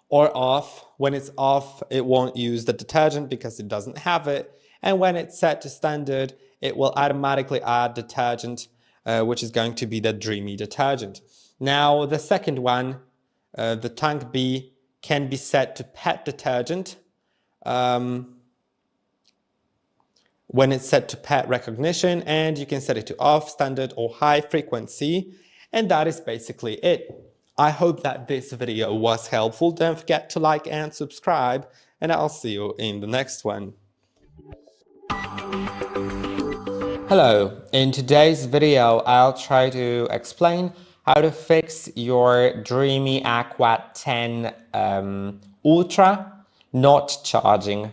or off. When it's off, it won't use the detergent because it doesn't have it, and when it's set to standard, it will automatically add detergent, which is going to be the Dreame detergent. Now the second one, the tank B, can be set to pet detergent. When it's set to pet recognition, and you can set it to off, standard, or high frequency, and that is basically it. I hope that this video was helpful. Don't forget to like and subscribe, and I'll see you in the next one. Hello, in today's video I'll try to explain how to fix your Dreame Aqua10 Ultra not charging.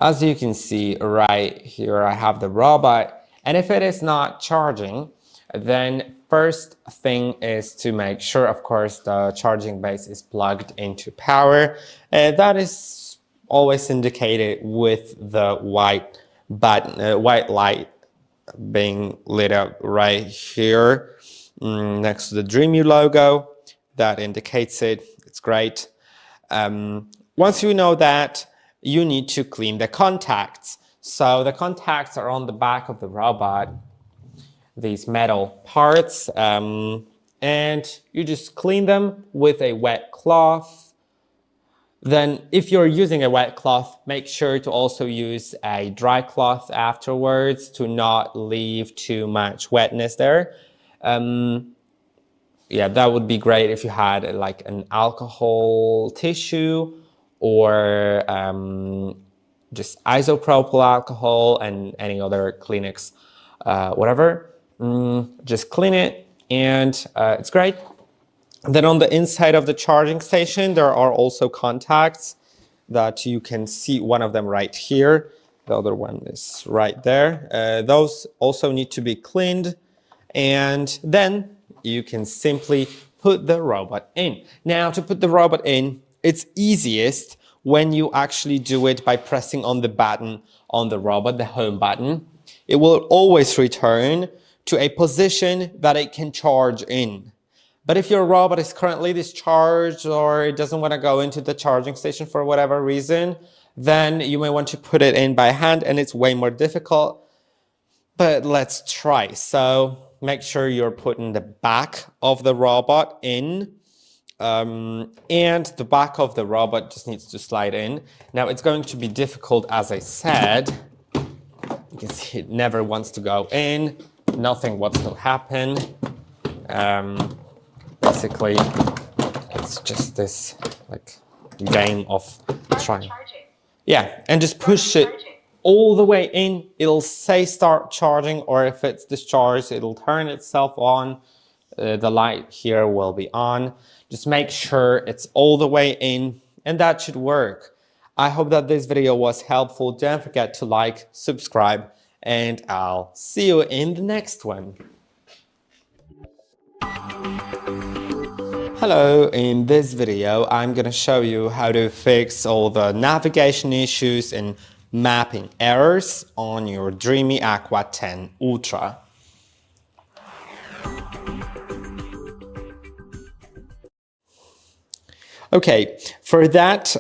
As you can see right here, I have the robot, and if it is not charging, then first thing is to make sure, of course, the charging base is plugged into power. That is always indicated with the white button, white light being lit up right here next to the Dreame logo. That indicates it. It's great. Once you know that, you need to clean the contacts. So the contacts are on the back of the robot, these metal parts, and you just clean them with a wet cloth. Then if you're using a wet cloth, make sure to also use a dry cloth afterwards to not leave too much wetness there. Yeah, that would be great if you had like an alcohol tissue or just isopropyl alcohol and any other Kleenex, whatever. Just clean it and it's great. Then on the inside of the charging station, there are also contacts that you can see, one of them right here. The other one is right there. Those also need to be cleaned. And then you can simply put the robot in. Now, to put the robot in, it's easiest when you actually do it by pressing on the button on the robot, the home button. It will always return to a position that it can charge in. But if your robot is currently discharged or it doesn't want to go into the charging station for whatever reason, then you may want to put it in by hand, and it's way more difficult. But let's try. So make sure you're putting the back of the robot in, and the back of the robot just needs to slide in. Now it's going to be difficult, as I said. You can see it never wants to go in. Nothing wants to happen. Basically, it's just this like game of trying. Yeah, and just push it all the way in. It'll say start charging, or if it's discharged, it'll turn itself on. The light here will be on. Just make sure it's all the way in, and that should work. I hope that this video was helpful. Don't forget to like, subscribe, and I'll see you in the next one. Hello, in this video I'm going to show you how to fix all the navigation issues and mapping errors on your Dreame Aqua10 Ultra. Okay, for that,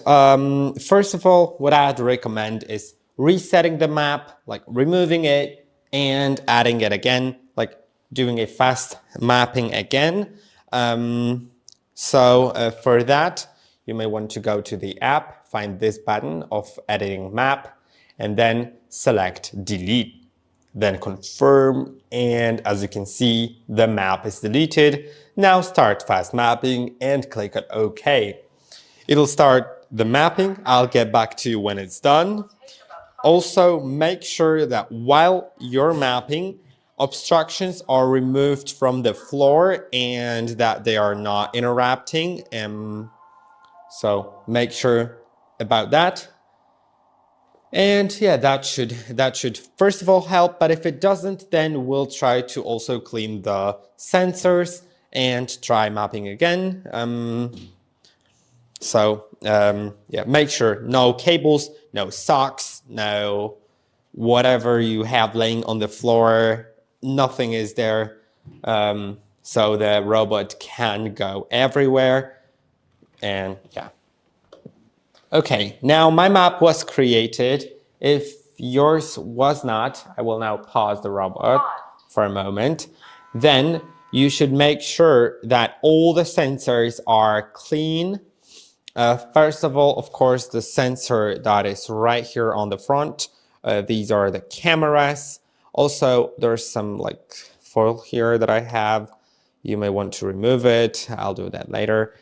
first of all, what I'd recommend is resetting the map, like removing it and adding it again, like doing a fast mapping again. For that, you may want to go to the app, find this button of editing map, and then select delete. Then confirm, and as you can see, the map is deleted. Now start fast mapping and click on OK. It'll start the mapping. I'll get back to you when it's done. Also, make sure that while you're mapping, obstructions are removed from the floor and that they are not interrupting. So make sure about that. And yeah, that should first of all help. But if it doesn't, then we'll try to also clean the sensors and try mapping again. Yeah, make sure no cables, no socks, no whatever you have laying on the floor. Nothing is there, so the robot can go everywhere. And yeah. Okay, now my map was created. If yours was not, I will now pause the robot for a moment. Then you should make sure that all the sensors are clean. First of all, of course, the sensor that is right here on the front. These are the cameras. Also, there's some like foil here that I have. You may want to remove it. I'll do that later.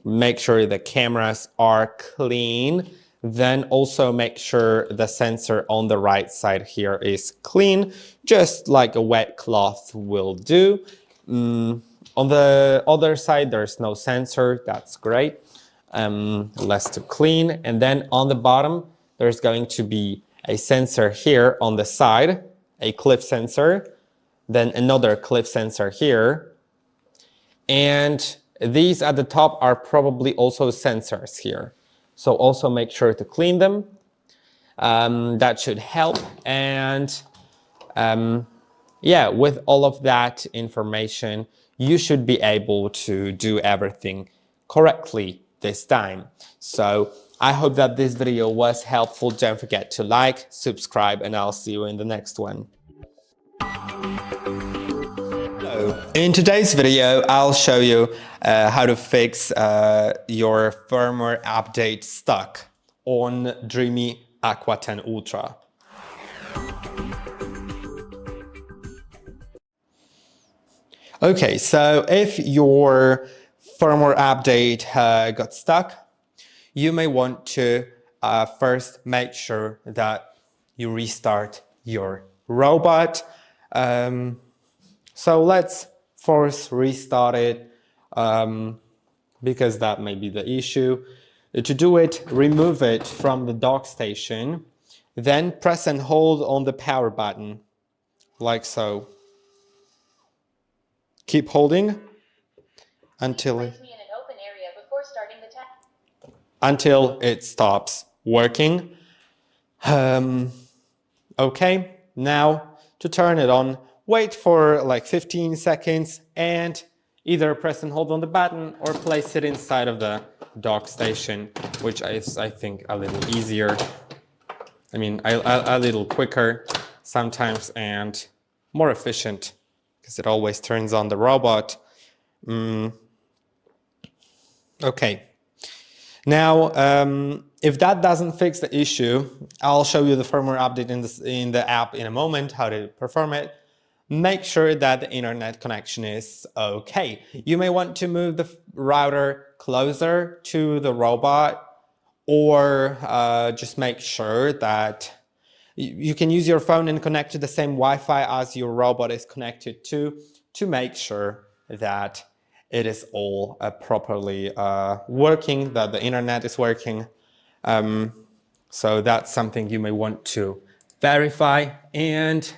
Make sure the cameras are clean. Then also make sure the sensor on the right side here is clean, just like a wet cloth will do. On the other side, there's no sensor. That's great. Less to clean. And then on the bottom, there's going to be a sensor here on the side, a cliff sensor, then another cliff sensor here. And these at the top are probably also sensors here. So also make sure to clean them. That should help. And yeah, with all of that information, you should be able to do everything correctly this time. So I hope that this video was helpful. Don't forget to like, subscribe, and I'll see you in the next one. In today's video, I'll show you how to fix your firmware update stuck on Dreame Aqua10 Ultra. Okay, so if your firmware update got stuck, you may want to first make sure that you restart your robot. So let's first restart it because that may be the issue. To do it, remove it from the dock station, then press and hold on the power button, like so. Keep holding until it stops working. Okay, now to turn it on, wait for like 15 seconds and either press and hold on the button or place it inside of the dock station, which is, I think, a little easier. I mean, a little quicker sometimes and more efficient because it always turns on the robot. Okay. Now, if that doesn't fix the issue, I'll show you the firmware update in the app in a moment, how to perform it. Make sure that the internet connection is okay. You may want to move the router closer to the robot, or just make sure that you can use your phone and connect to the same Wi-Fi as your robot is connected to make sure that it is all properly working, that the internet is working. So that's something you may want to verify, and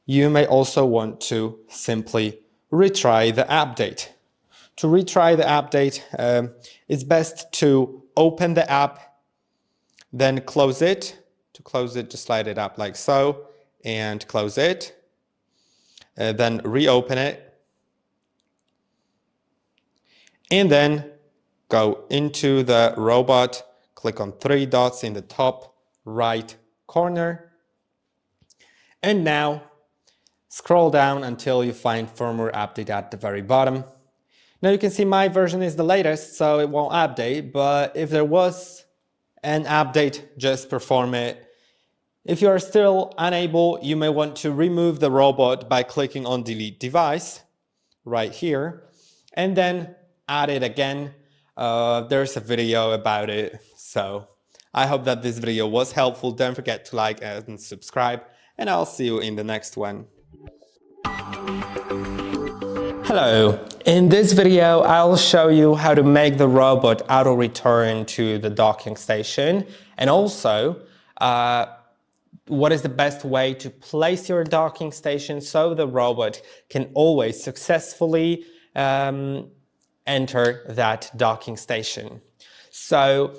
you may also want to simply retry the update. To retry the update, it's best to open the app, then close it. To close it, just slide it up like so, and close it. Then reopen it. And then go into the robot, click on 3 dots in the top right corner. And now scroll down until you find firmware update at the very bottom. Now you can see my version is the latest, so it won't update, but if there was an update, just perform it. If you are still unable, you may want to remove the robot by clicking on Delete Device right here, and then add it again. There's a video about it, so I hope that this video was helpful. Don't forget to like and subscribe, and I'll see you in the next one. Hello, in this video I'll show you how to make the robot auto-return to the docking station, and also what is the best way to place your docking station so the robot can always successfully enter that docking station. So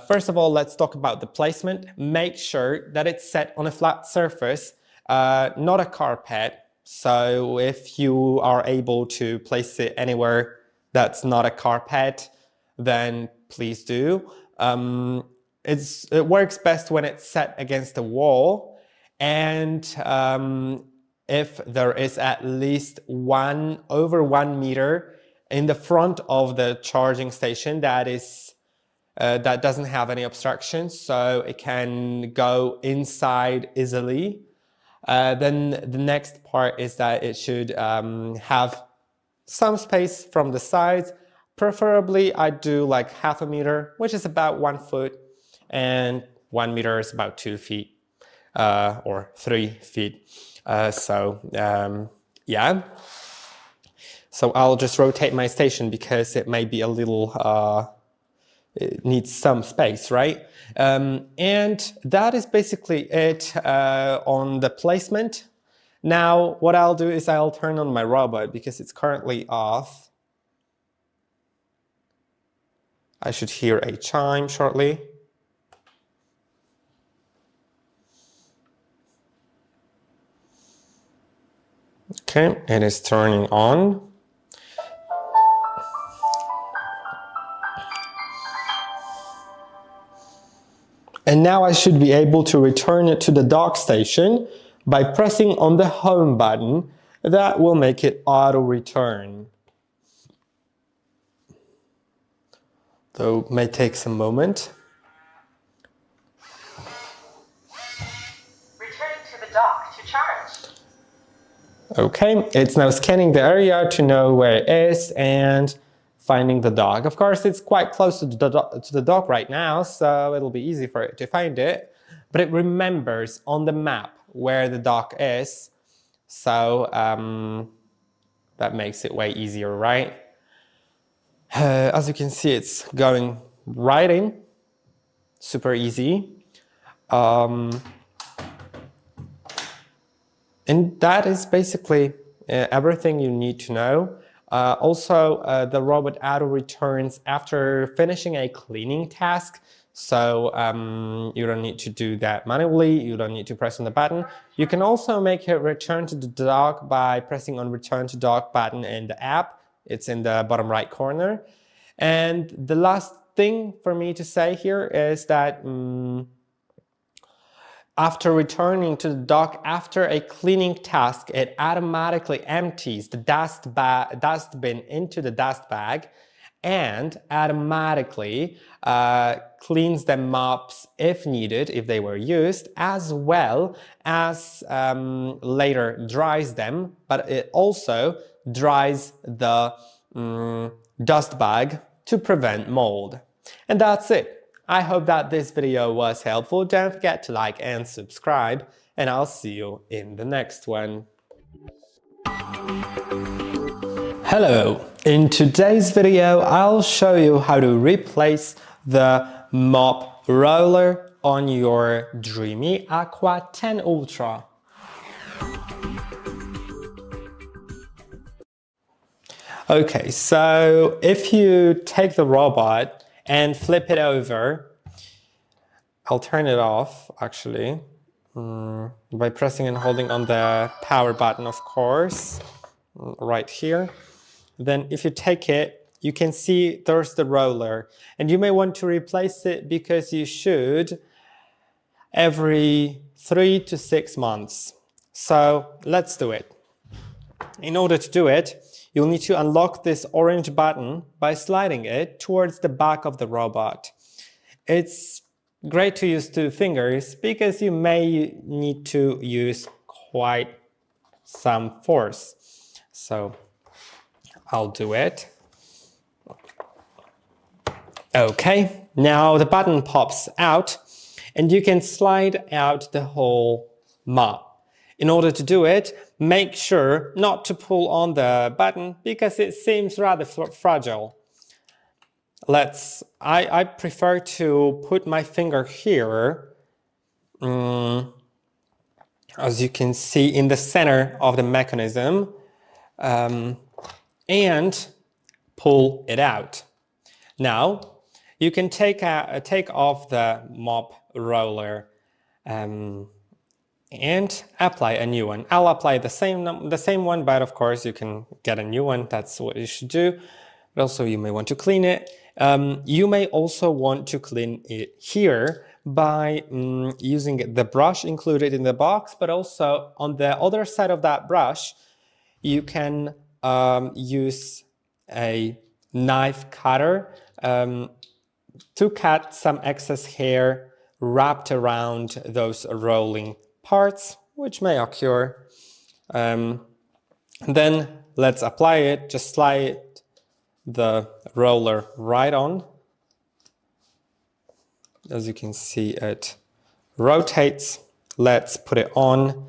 first of all, let's talk about the placement. Make sure that it's set on a flat surface, not a carpet. So if you are able to place it anywhere that's not a carpet, then please do. It works best when it's set against a wall, and if there is at least over 1 meter in the front of the charging station that doesn't have any obstructions, so it can go inside easily. Then the next part is that it should have some space from the sides. Preferably, I do like 1/2 meter, which is about 1 foot, and 1 meter is about 2 feet or 3 feet. Yeah. So I'll just rotate my station because it may be a little it needs some space, right? And that is basically it on the placement. Now, what I'll do is I'll turn on my robot because it's currently off. I should hear a chime shortly. Okay, it is turning on. And now I should be able to return it to the dock station by pressing on the home button. That will make it auto return. Though it may take some moment. Returning to the dock to charge. Okay, it's now scanning the area to know where it is and finding the dock. Of course, it's quite close to the dock right now, so it'll be easy for it to find it. But it remembers on the map where the dock is, so that makes it way easier, right? As you can see, it's going right in, super easy. And that is basically everything you need to know. Also, the robot auto returns after finishing a cleaning task. So you don't need to do that manually. You don't need to press on the button. You can also make it return to the dock by pressing on return to dock button in the app. It's in the bottom right corner. And the last thing for me to say here is that after returning to the dock after a cleaning task, it automatically empties the dustbin into the dust bag and automatically cleans the mops if needed, if they were used, as well as later dries them, but it also dries the dust bag to prevent mold. And that's it. I hope that this video was helpful. Don't forget to like and subscribe, and I'll see you in the next one. Hello! In today's video, I'll show you how to replace the mop roller on your Dreame Aqua10 Ultra. Okay, so if you take the robot and flip it over, I'll turn it off actually by pressing and holding on the power button, of course, right here. Then if you take it, you can see there's the roller, and you may want to replace it because you should every 3 to 6 months. So let's do it. In order to do it, you'll need to unlock this orange button by sliding it towards the back of the robot. It's great to use 2 fingers because you may need to use quite some force. So I'll do it. Okay, now the button pops out and you can slide out the whole mop. In order to do it, make sure not to pull on the button because it seems rather fragile. I prefer to put my finger here, as you can see in the center of the mechanism, and pull it out. Now, you can take off the mop roller and apply a new one. I'll apply the same one, but of course you can get a new one. That's what you should do. But also you may want to clean it. You may also want to clean it here by using the brush included in the box, but also on the other side of that brush, you can use a knife cutter to cut some excess hair wrapped around those rolling parts, which may occur. Then let's apply it. Just slide the roller right on. As you can see, it rotates. Let's put it on.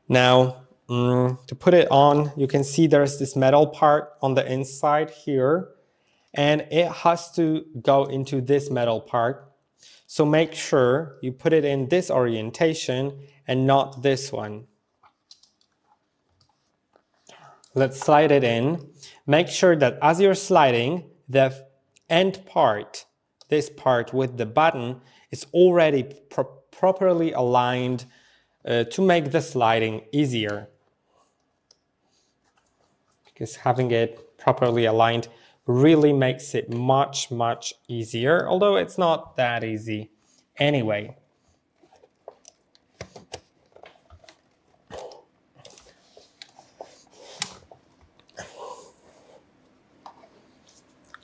Now, to put it on, you can see there's this metal part on the inside here, and it has to go into this metal part. So make sure you put it in this orientation and not this one. Let's slide it in. Make sure that as you're sliding, the end part, this part with the button, is already properly aligned to make the sliding easier. Because having it properly aligned really makes it much easier, although it's not that easy anyway.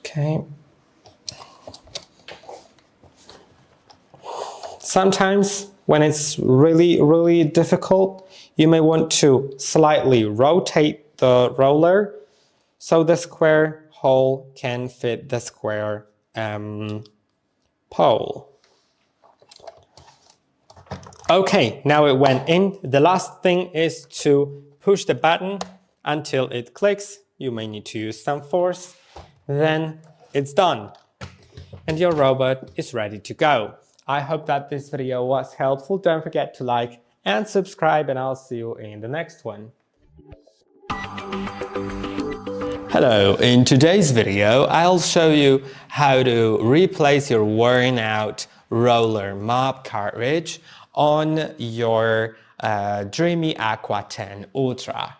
Okay. Sometimes when it's really difficult, you may want to slightly rotate the roller so the square hole can fit the square pole. Okay, now it went in. The last thing is to push the button until it clicks. You may need to use some force. Then it's done. And your robot is ready to go. I hope that this video was helpful. Don't forget to like and subscribe, and I'll see you in the next one. Hello, in today's video I'll show you how to replace your worn out roller mop cartridge on your Dreame Aqua10 Ultra.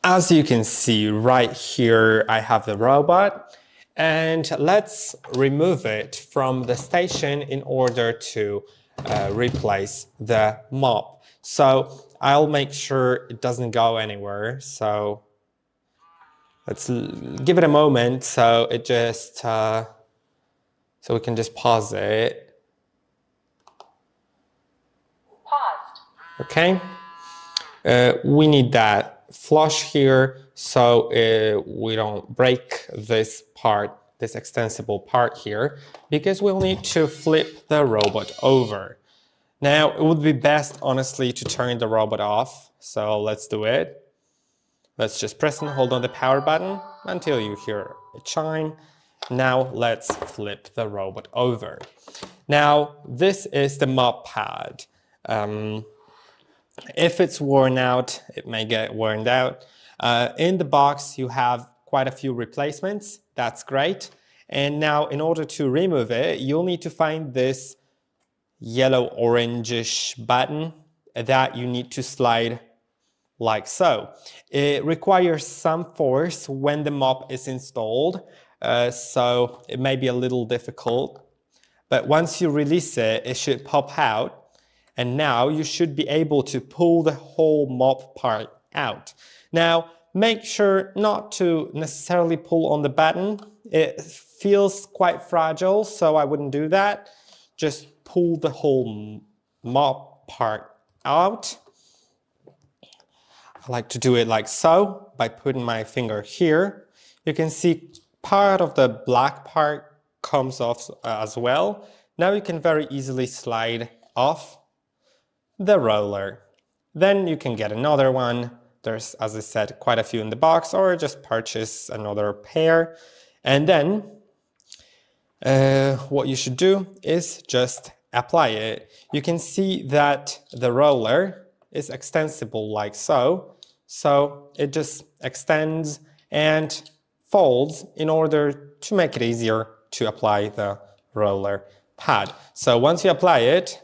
As you can see right here, I have the robot, and let's remove it from the station in order to replace the mop. So I'll make sure it doesn't go anywhere. So let's give it a moment so it just so we can just pause it. Paused. Okay. We need that flush here so we don't break this part, this extensible part here, because we'll need to flip the robot over. Now it would be best honestly to turn the robot off, so let's do it. Let's just press and hold on the power button until you hear a chime. Now let's flip the robot over. Now this is the mop pad. If it's worn out, it may get worn out. In the box, you have quite a few replacements. That's great. And now, in order to remove it, you'll need to find this yellow-orangish button that you need to slide like so. It requires some force when the mop is installed, so it may be a little difficult. But once you release it, it should pop out. And now you should be able to pull the whole mop part out. Now, make sure not to necessarily pull on the button. It feels quite fragile, so I wouldn't do that. Just pull the whole mop part out. I like to do it like so, by putting my finger here. You can see part of the black part comes off as well. Now you can very easily slide off the roller. Then you can get another one. There's, as I said, quite a few in the box, or just purchase another pair. And then what you should do is just apply it. You can see that the roller is extensible like so. So it just extends and folds in order to make it easier to apply the roller pad. So once you apply it,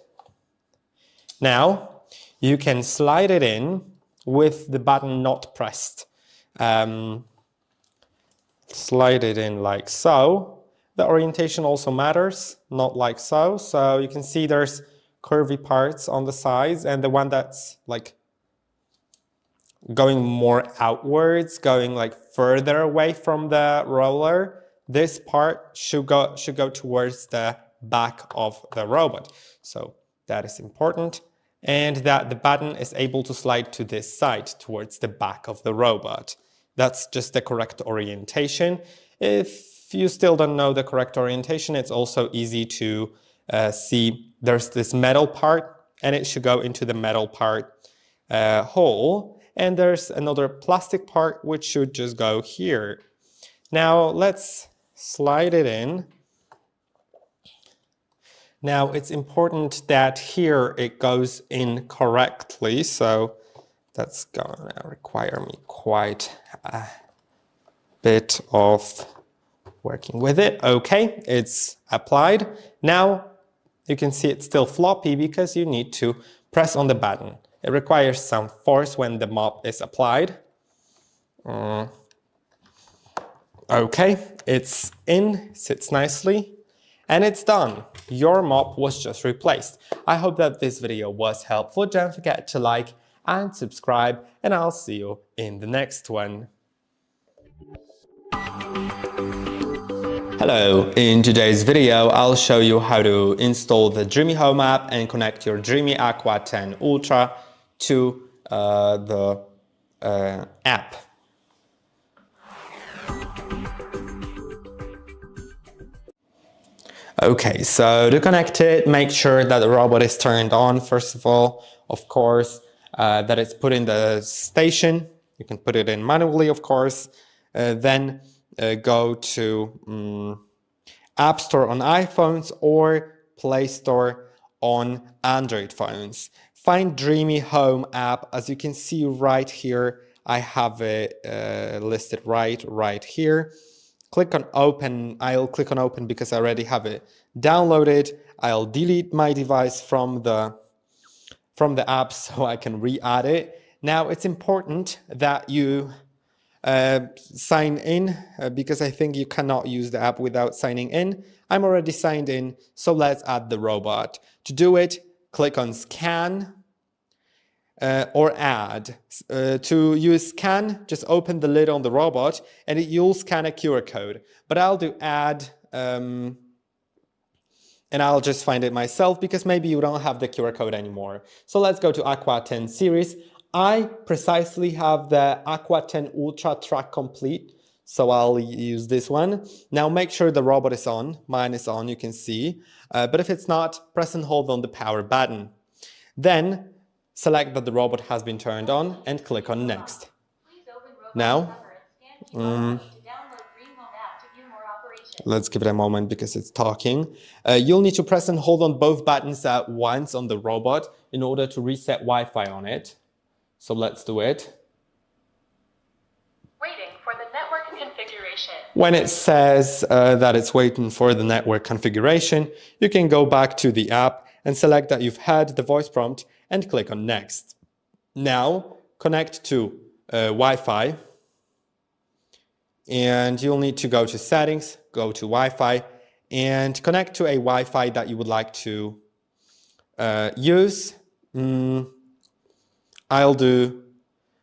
now you can slide it in with the button not pressed. Slide it in like so. The orientation also matters, not like so. So you can see there's curvy parts on the sides, and the one that's like going more outwards, going like further away from the roller, this part should go towards the back of the robot. So that is important. And that the button is able to slide to this side, towards the back of the robot. That's just the correct orientation. If you still don't know the correct orientation, it's also easy to see there's this metal part, and it should go into the metal part hole. and there's another plastic part which should just go here. Now let's slide it in. Now it's important that here it goes in correctly, so that's going to require me quite a bit of working with it. Okay, it's applied. Now you can see it's still floppy because you need to press on the button. It requires some force when the mop is applied. Okay, it's in, sits nicely, and it's done. Your mop was just replaced. I hope that this video was helpful. Don't forget to like and subscribe, and I'll see you in the next one. Hello, in today's video I'll show you how to install the Dreame Home app and connect your Dreame Aqua10 Ultra to the app. Okay, so to connect it, make sure that the robot is turned on first of all, of course, that it's put in the station. You can put it in manually, of course, then go to App Store on iPhones or Play Store on Android phones. Find Dreame Home app. As you can see right here, I have it listed right here. Click on open. I'll click on open because I already have it downloaded. I'll delete my device from the app so I can re-add it. Now it's important that you sign in because I think you cannot use the app without signing in. I'm already signed in, so let's add the robot. To do it, click on scan or add. To use scan, just open the lid on the robot and you'll scan a QR code. But I'll do add and I'll just find it myself because maybe you don't have the QR code anymore. So let's go to Aqua 10 series. I precisely have the Aqua 10 Ultra track complete, so I'll use this one. Now make sure the robot is on. Mine is on, you can see. But if it's not, press and hold on the power button. Then select that the robot has been turned on and click on next. Now, let's give it a moment because it's talking. You'll need to press and hold on both buttons at once on the robot in order to reset Wi-Fi on it. So let's do it. Waiting for the network configuration. When it says that it's waiting for the network configuration, you can go back to the app and select that you've had the voice prompt and click on next. Now connect to Wi-Fi and you'll need to go to settings, go to Wi-Fi and connect to a Wi-Fi that you would like to use. I'll do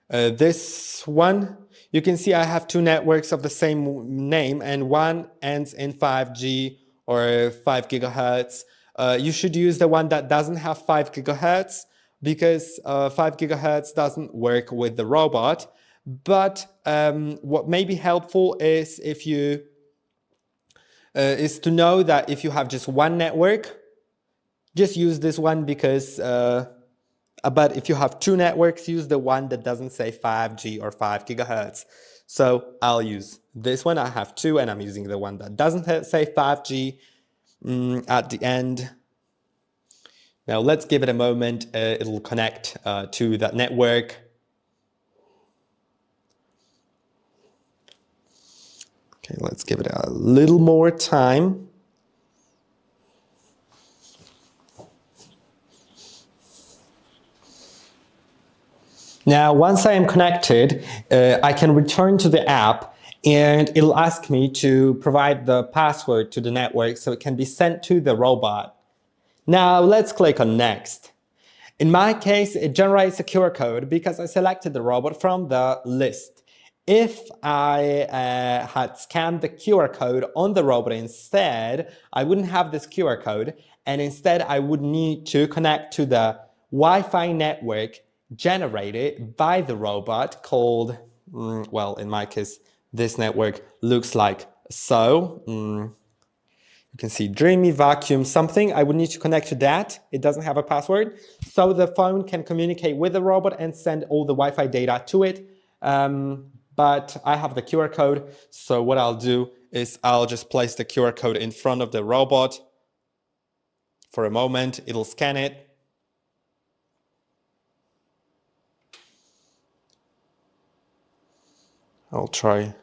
this one. You can see I have two networks of the same name and one ends in 5G or 5 gigahertz. You should use the one that doesn't have 5 gigahertz because 5 gigahertz doesn't work with the robot. But what may be helpful is if you is to know that if you have just one network, just use this one because but if you have two networks, use the one that doesn't say 5G or 5 gigahertz. So I'll use this one. I have two and I'm using the one that doesn't say 5G at the end. Now let's give it a moment. It'll connect to that network. Okay, let's give it a little more time. Now, once I am connected, I can return to the app and it'll ask me to provide the password to the network so it can be sent to the robot. Now, let's click on next. In my case, it generates a QR code because I selected the robot from the list. If I had scanned the QR code on the robot instead, I wouldn't have this QR code and instead I would need to connect to the Wi-Fi network generated by the robot called, well, in my case, this network looks like so. You You can see Dreame Vacuum something. I would need to connect to that. It doesn't have a password. So the phone can communicate with the robot and send all the Wi-Fi data to it. But I have the QR code. So what I'll do is I'll just place the QR code in front of the robot. For a moment, it'll scan it. I'll try.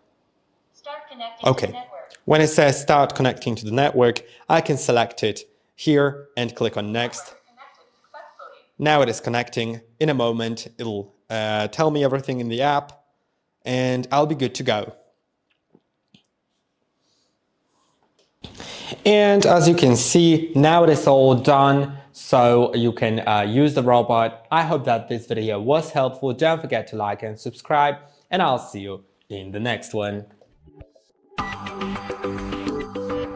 Start connecting to the Okay. network. When it says start connecting to the network, I can select it here and click on next. Connected successfully. Now it is connecting. In a moment, it'll tell me everything in the app and I'll be good to go. And as you can see, now it is all done. So you can use the robot. I hope that this video was helpful. Don't forget to like and subscribe, and I'll see you in the next one.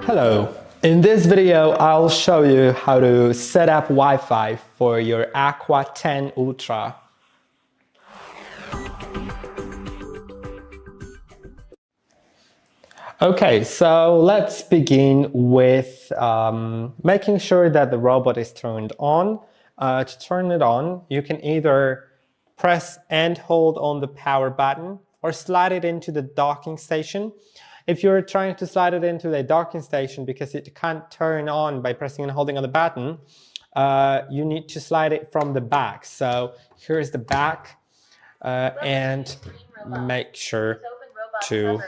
Hello. In this video, I'll show you how to set up Wi-Fi for your Aqua10 Ultra. Okay, so let's begin with making sure that the robot is turned on. To turn it on, you can either press and hold on the power button or slide it into the docking station. If you're trying to slide it into the docking station because it can't turn on by pressing and holding on the button, you need to slide it from the back. So here's the back, and make sure to...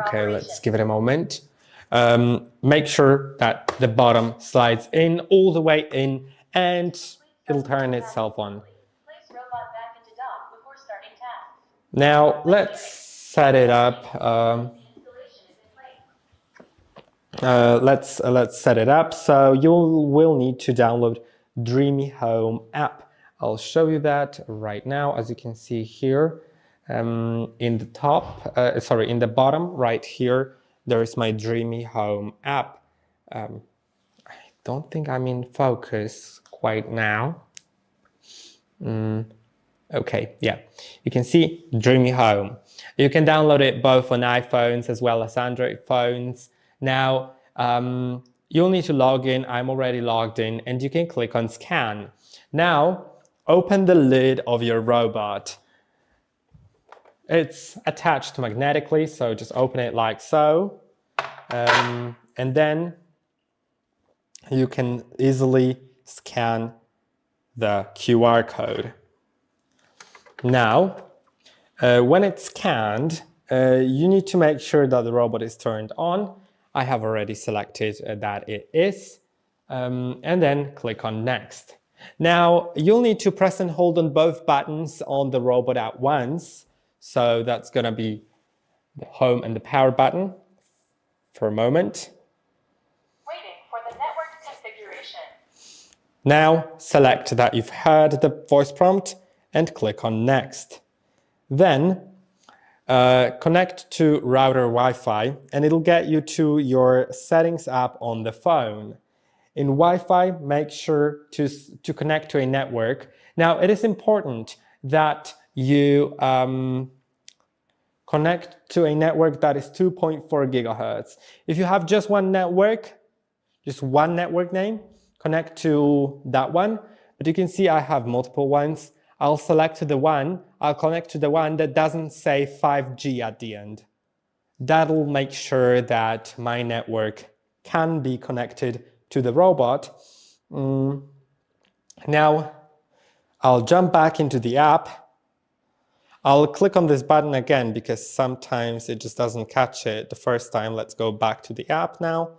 Okay, let's give it a moment. Make sure that the bottom slides in all the way in and it'll turn itself on. Now let's set it up. Let's set it up. So you will need to download Dreame Home app. I'll show you that right now. As you can see here, in the bottom right here, there is my Dreame Home app. I don't think I'm in focus quite now. Okay, yeah, you can see Dreame Home. You can download it both on iPhones as well as Android phones. Now, you'll need to log in. I'm already logged in, and you can click on scan. Now, open the lid of your robot. It's attached magnetically, so just open it like so. And then you can easily scan the QR code. Now, when it's scanned, you need to make sure that the robot is turned on. I have already selected that it is, and then click on next. Now, you'll need to press and hold on both buttons on the robot at once. So that's going to be the home and the power button for a moment. Waiting for the network configuration. Now select that you've heard the voice prompt and click on next. Then connect to router Wi-Fi and it'll get you to your settings app on the phone. In Wi-Fi, make sure to connect to a network. Now it is important that you connect to a network that is 2.4 gigahertz. If you have just one network name, connect to that one. But you can see I have multiple ones. I'll connect to the one that doesn't say 5G at the end. That'll make sure that my network can be connected to the robot. Now, I'll jump back into the app. I'll click on this button again because sometimes it just doesn't catch it the first time. Let's go back to the app now.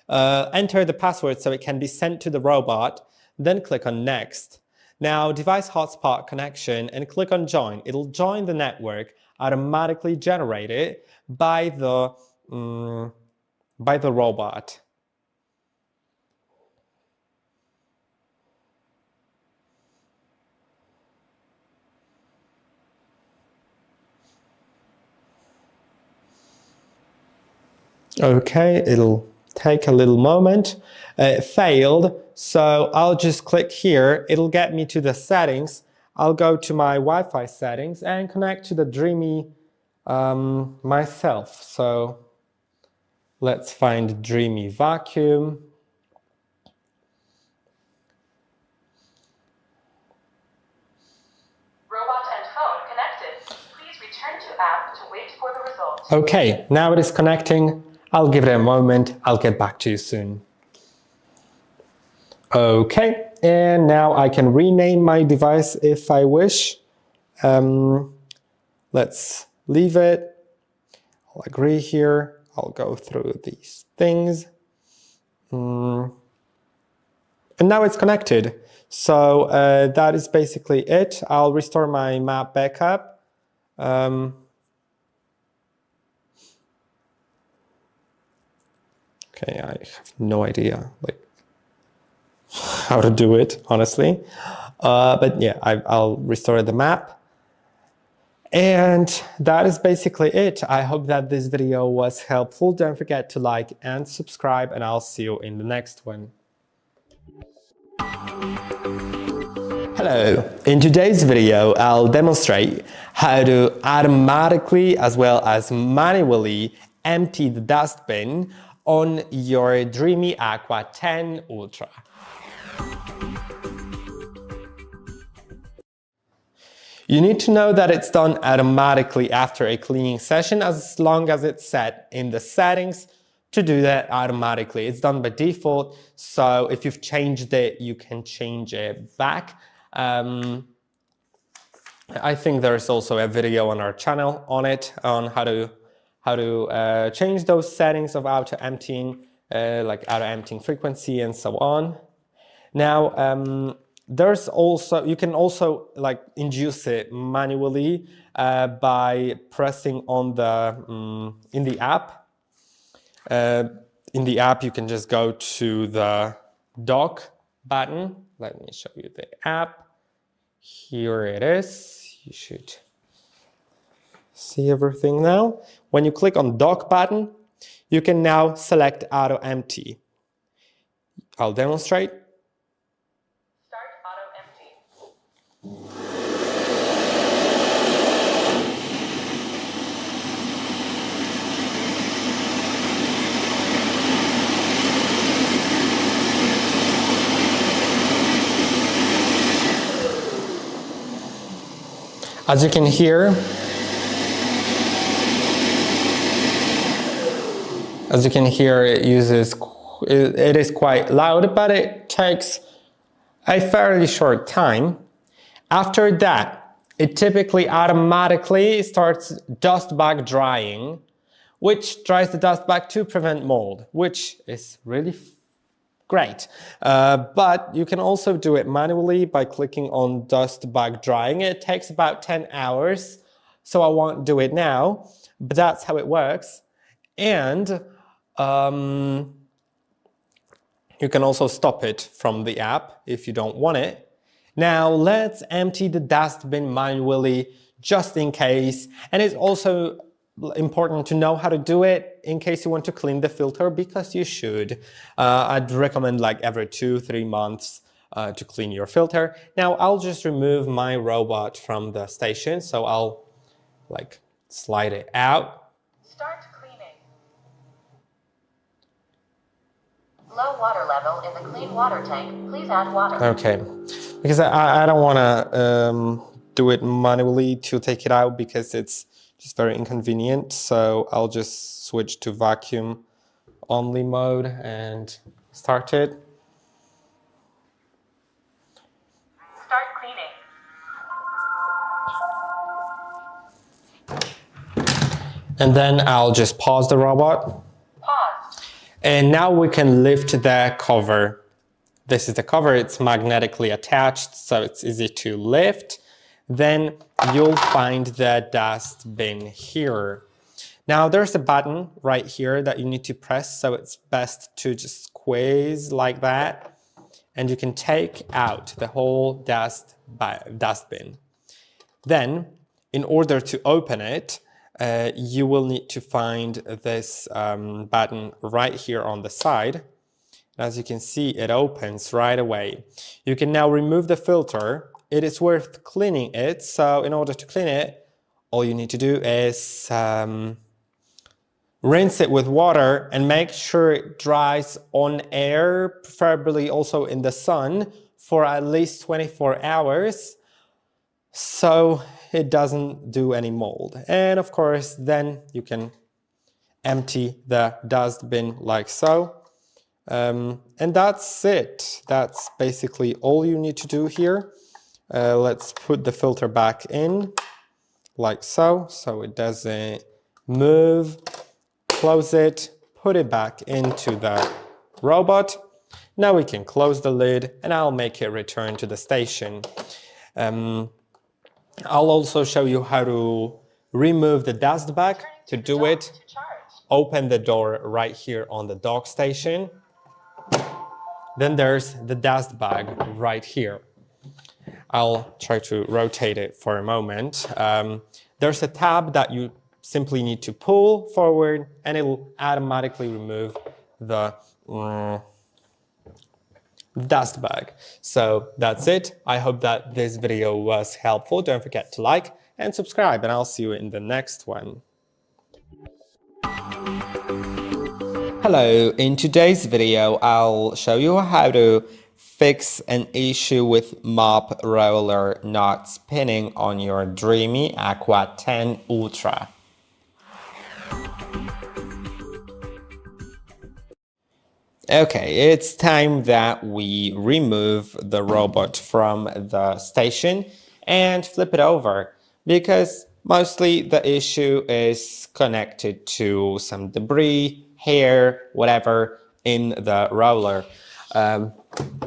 Enter the password so it can be sent to the robot. Then click on next. Now device hotspot connection and click on join. It'll join the network automatically generated by the robot. Okay, it'll take a little moment. It failed, so I'll just click here. It'll get me to the settings. I'll go to my Wi-Fi settings and connect to the Dreame myself. So Let's find Dreame Vacuum. Robot and phone connected. Please return to app to wait for the result. Okay, now it is connecting. I'll give it a moment. I'll get back to you soon. Okay, and now I can rename my device if I wish. Let's leave it. I'll agree here. I'll go through these things. And now it's connected. So that is basically it. I'll restore my map backup. Okay, I have no idea how to do it, honestly. But yeah, I'll restore the map. And that is basically it. I hope that this video was helpful. Don't forget to like and subscribe, and I'll see you in the next one. Hello. In today's video, I'll demonstrate how to automatically as well as manually empty the dustbin on your Dreame Aqua10 Ultra. You need to know that it's done automatically after a cleaning session, as long as it's set in the settings to do that automatically. It's done by default, so if you've changed it, you can change it back. I think there's also a video on our channel on it, on how to change those settings of auto emptying, like auto emptying frequency and so on. Now, there's also, you can also induce it manually by pressing on the in the app. In the app, you can just go to the dock button. Let me show you the app. Here it is. You should see everything now. When you click on dock button, you can now select auto empty. I'll demonstrate. As you can hear, it is quite loud, but it takes a fairly short time. After that, it typically automatically starts dust bag drying, which dries the dust bag to prevent mold, which is really great. But you can also do it manually by clicking on dust bag drying. It takes about 10 hours, so I won't do it now, but that's how it works. And you can also stop it from the app if you don't want it. Now let's empty the dustbin manually just in case. And it's also important to know how to do it in case you want to clean the filter, because you should. I'd recommend every 2-3 months to clean your filter. Now I'll just remove my robot from the station, so I'll slide it out. Start cleaning. Low water level in the clean water tank. Please add water. Okay, because I don't want to do it manually to take it out, because it's just very inconvenient. So I'll just switch to vacuum only mode and start it. Start cleaning. And then I'll just pause the robot. Pause. And now we can lift the cover. This is the cover, it's magnetically attached, so it's easy to lift. Then you'll find the dustbin here. Now there's a button right here that you need to press, so it's best to just squeeze like that, and you can take out the whole dustbin. Then, in order to open it, you will need to find this button right here on the side. As you can see, it opens right away. You can now remove the filter. It is worth cleaning it, so in order to clean it, all you need to do is rinse it with water and make sure it dries on air, preferably also in the sun, for at least 24 hours so it doesn't do any mold. And of course, then you can empty the dust bin like so. And that's it. That's basically all you need to do here. Let's put the filter back in like so it doesn't move. Close it, put it back into the robot. Now we can close the lid and I'll make it return to the station. I'll also show you how to remove the dust bag. To do it, open the door right here on the dock station. Then there's the dust bag right here. I'll try to rotate it for a moment. There's a tab that you simply need to pull forward and it will automatically remove the dust bag. So that's it. I hope that this video was helpful. Don't forget to like and subscribe, and I'll see you in the next one. Hello, in today's video I'll show you how to fix an issue with Mop Roller Not Spinning on your Dreame Aqua10 Ultra. Okay, it's time that we remove the robot from the station and flip it over, because mostly the issue is connected to some debris, hair, whatever in the roller.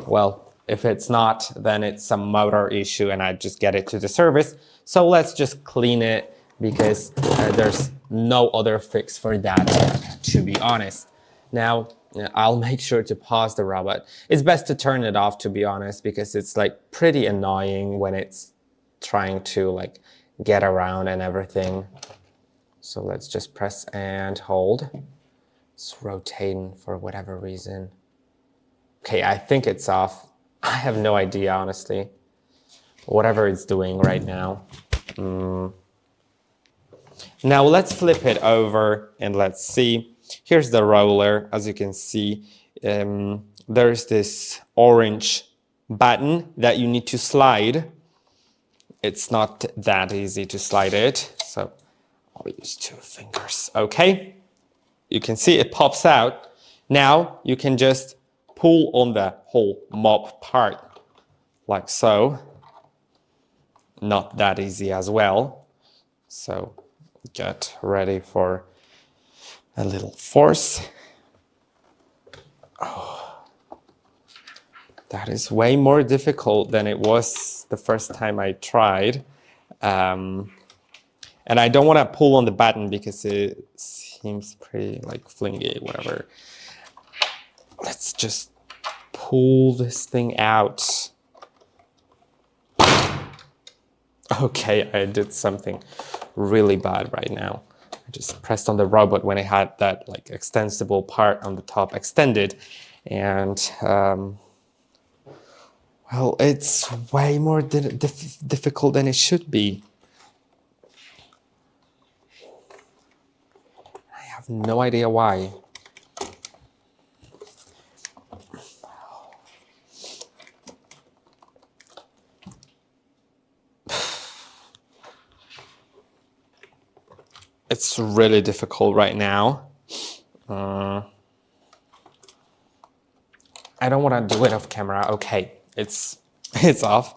Well, if it's not, then it's some motor issue and I just get it to the service. So let's just clean it, because there's no other fix for that, to be honest. Now, I'll make sure to pause the robot. It's best to turn it off, to be honest, because it's like pretty annoying when it's trying to like get around and everything. So let's just press and hold. It's rotating for whatever reason. Okay, I think it's off. I have no idea, honestly. Whatever it's doing right now. Now let's flip it over and let's see. Here's the roller. As you can see, there's this orange button that you need to slide. It's not that easy to slide it, so I'll use 2 fingers. Okay, you can see it pops out. Now you can just pull on the whole mop part like so. Not that easy as well, so get ready for a little force. Oh, that is way more difficult than it was the first time I tried. And I don't want to pull on the button because it seems pretty like flingy, whatever. Let's just pull this thing out. Okay, I did something really bad right now. I just pressed on the robot when it had that like extensible part on the top extended, and well, it's way more difficult than it should be. I have no idea why. It's really difficult right now. I don't want to do it off camera. Okay, it's off.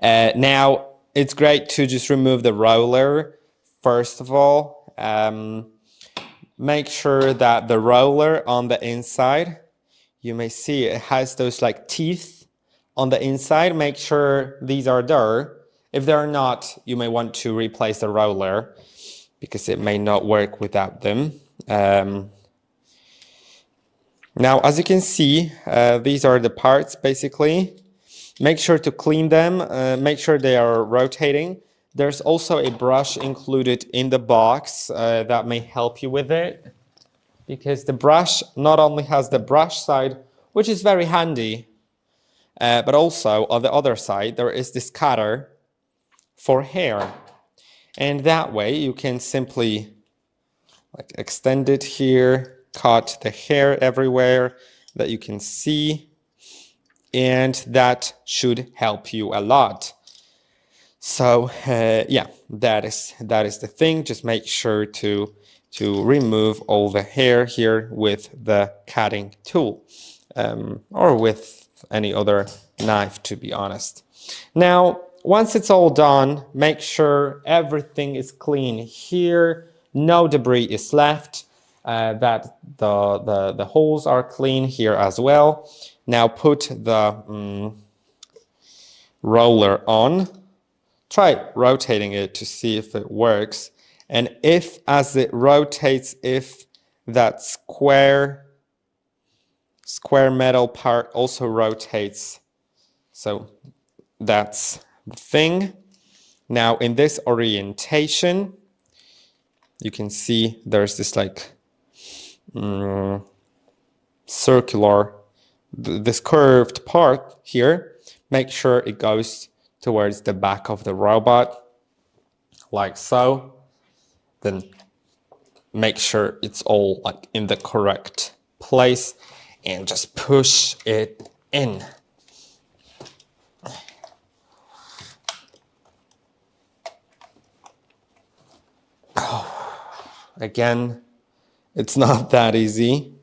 Now, it's great to just remove the roller. First of all, make sure that the roller on the inside, you may see it has those like teeth on the inside. Make sure these are there. If they're not, you may want to replace the roller, because it may not work without them. Now, as you can see, these are the parts basically. Make sure to clean them, make sure they are rotating. There's also a brush included in the box that may help you with it, because the brush not only has the brush side, which is very handy, but also on the other side, there is this cutter for hair. And that way you can simply like extend it here, cut the hair everywhere that you can see, and that should help you a lot. So yeah, that is the thing. Just make sure to remove all the hair here with the cutting tool, or with any other knife, to be honest. Now, once it's all done, make sure everything is clean here. No debris is left. That the holes are clean here as well. Now put the roller on. Try rotating it to see if it works. And if, as it rotates, if that square metal part also rotates. So that's the thing. Now in this orientation, you can see there's this like circular, this curved part here. Make sure it goes towards the back of the robot, like so. Then make sure it's all like in the correct place and just push it in. Again, it's not that easy.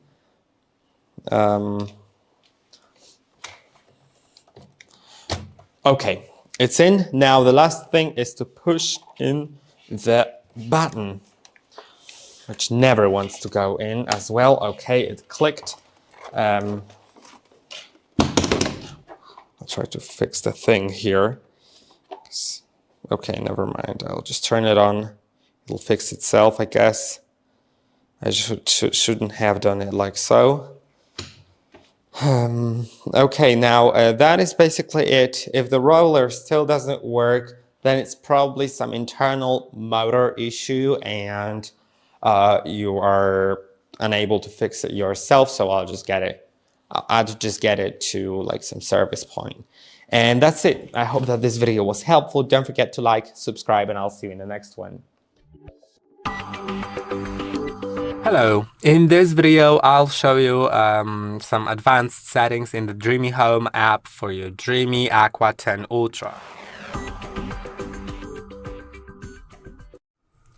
Okay, it's in. Now the last thing is to push in the button, which never wants to go in as well. Okay, it clicked. I'll try to fix the thing here. Okay, never mind. I'll just turn it on. It'll fix itself, I guess. I shouldn't have done it like so. Okay, now that is basically it. If the roller still doesn't work, then it's probably some internal motor issue and you are unable to fix it yourself. So I'll just get it to like some service point. And that's it. I hope that this video was helpful. Don't forget to like, subscribe, and I'll see you in the next one. Hello, in this video I'll show you some advanced settings in the Dreame Home app for your Dreame Aqua10 Ultra.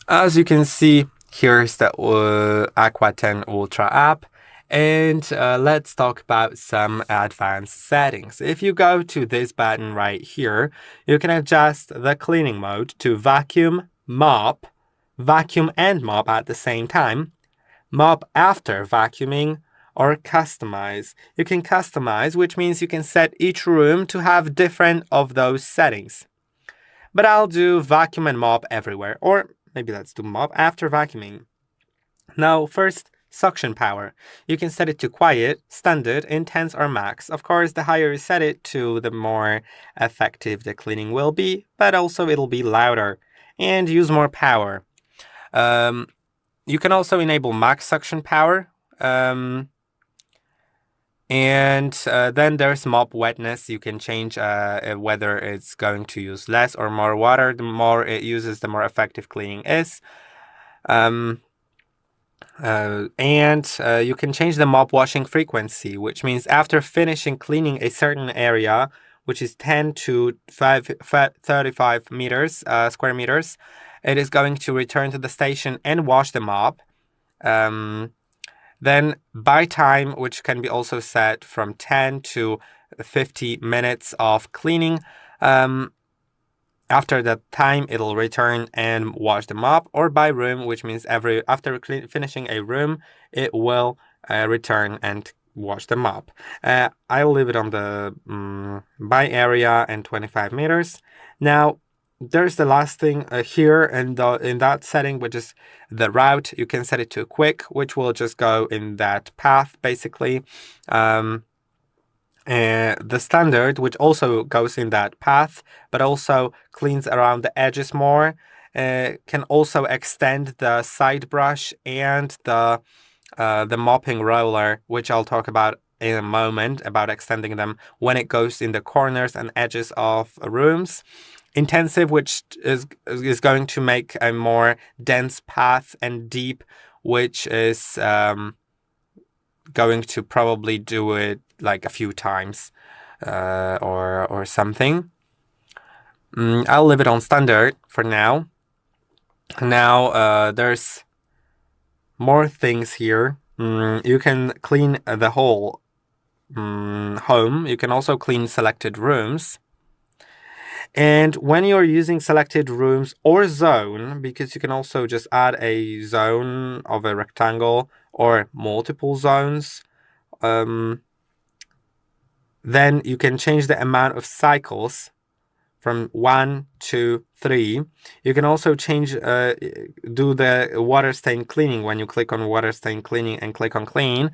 As you can see, here's the Aqua10 Ultra app, and let's talk about some advanced settings. If you go to this button right here, you can adjust the cleaning mode to vacuum, and mop at the same time, mop after vacuuming, or customize. You can customize, which means you can set each room to have different of those settings. But I'll do vacuum and mop everywhere, or maybe let's do mop after vacuuming. Now, first, suction power. You can set it to quiet, standard, intense, or max. Of course, the higher you set it to, the more effective the cleaning will be, but also it'll be louder and use more power. You can also enable max suction power. And then there's mop wetness. You can change whether it's going to use less or more water. The more it uses, the more effective cleaning is. And you can change the mop washing frequency, which means after finishing cleaning a certain area, which is 10 to 35 meters, square meters, it is going to return to the station and wash the mop. Then by time, which can be also set from 10 to 50 minutes of cleaning. After that time, it'll return and wash the mop, or by room, which means after finishing a room, it will return and wash the mop. I'll leave it on the by area and 25 meters. Now, there's the last thing here in that setting, which is the route. You can set it to quick, which will just go in that path, basically. The standard, which also goes in that path, but also cleans around the edges more, can also extend the side brush and the mopping roller, which I'll talk about in a moment, about extending them when it goes in the corners and edges of rooms. Intensive, which is going to make a more dense path and deep, which is going to probably do it like a few times or something. I'll leave it on standard for now. Now there's more things here. You can clean the whole home. You can also clean selected rooms. And when you're using selected rooms or zone, because you can also just add a zone of a rectangle or multiple zones, then you can change the amount of cycles from 1 to 3. You can also change, do the water stain cleaning. When you click on water stain cleaning and click on clean,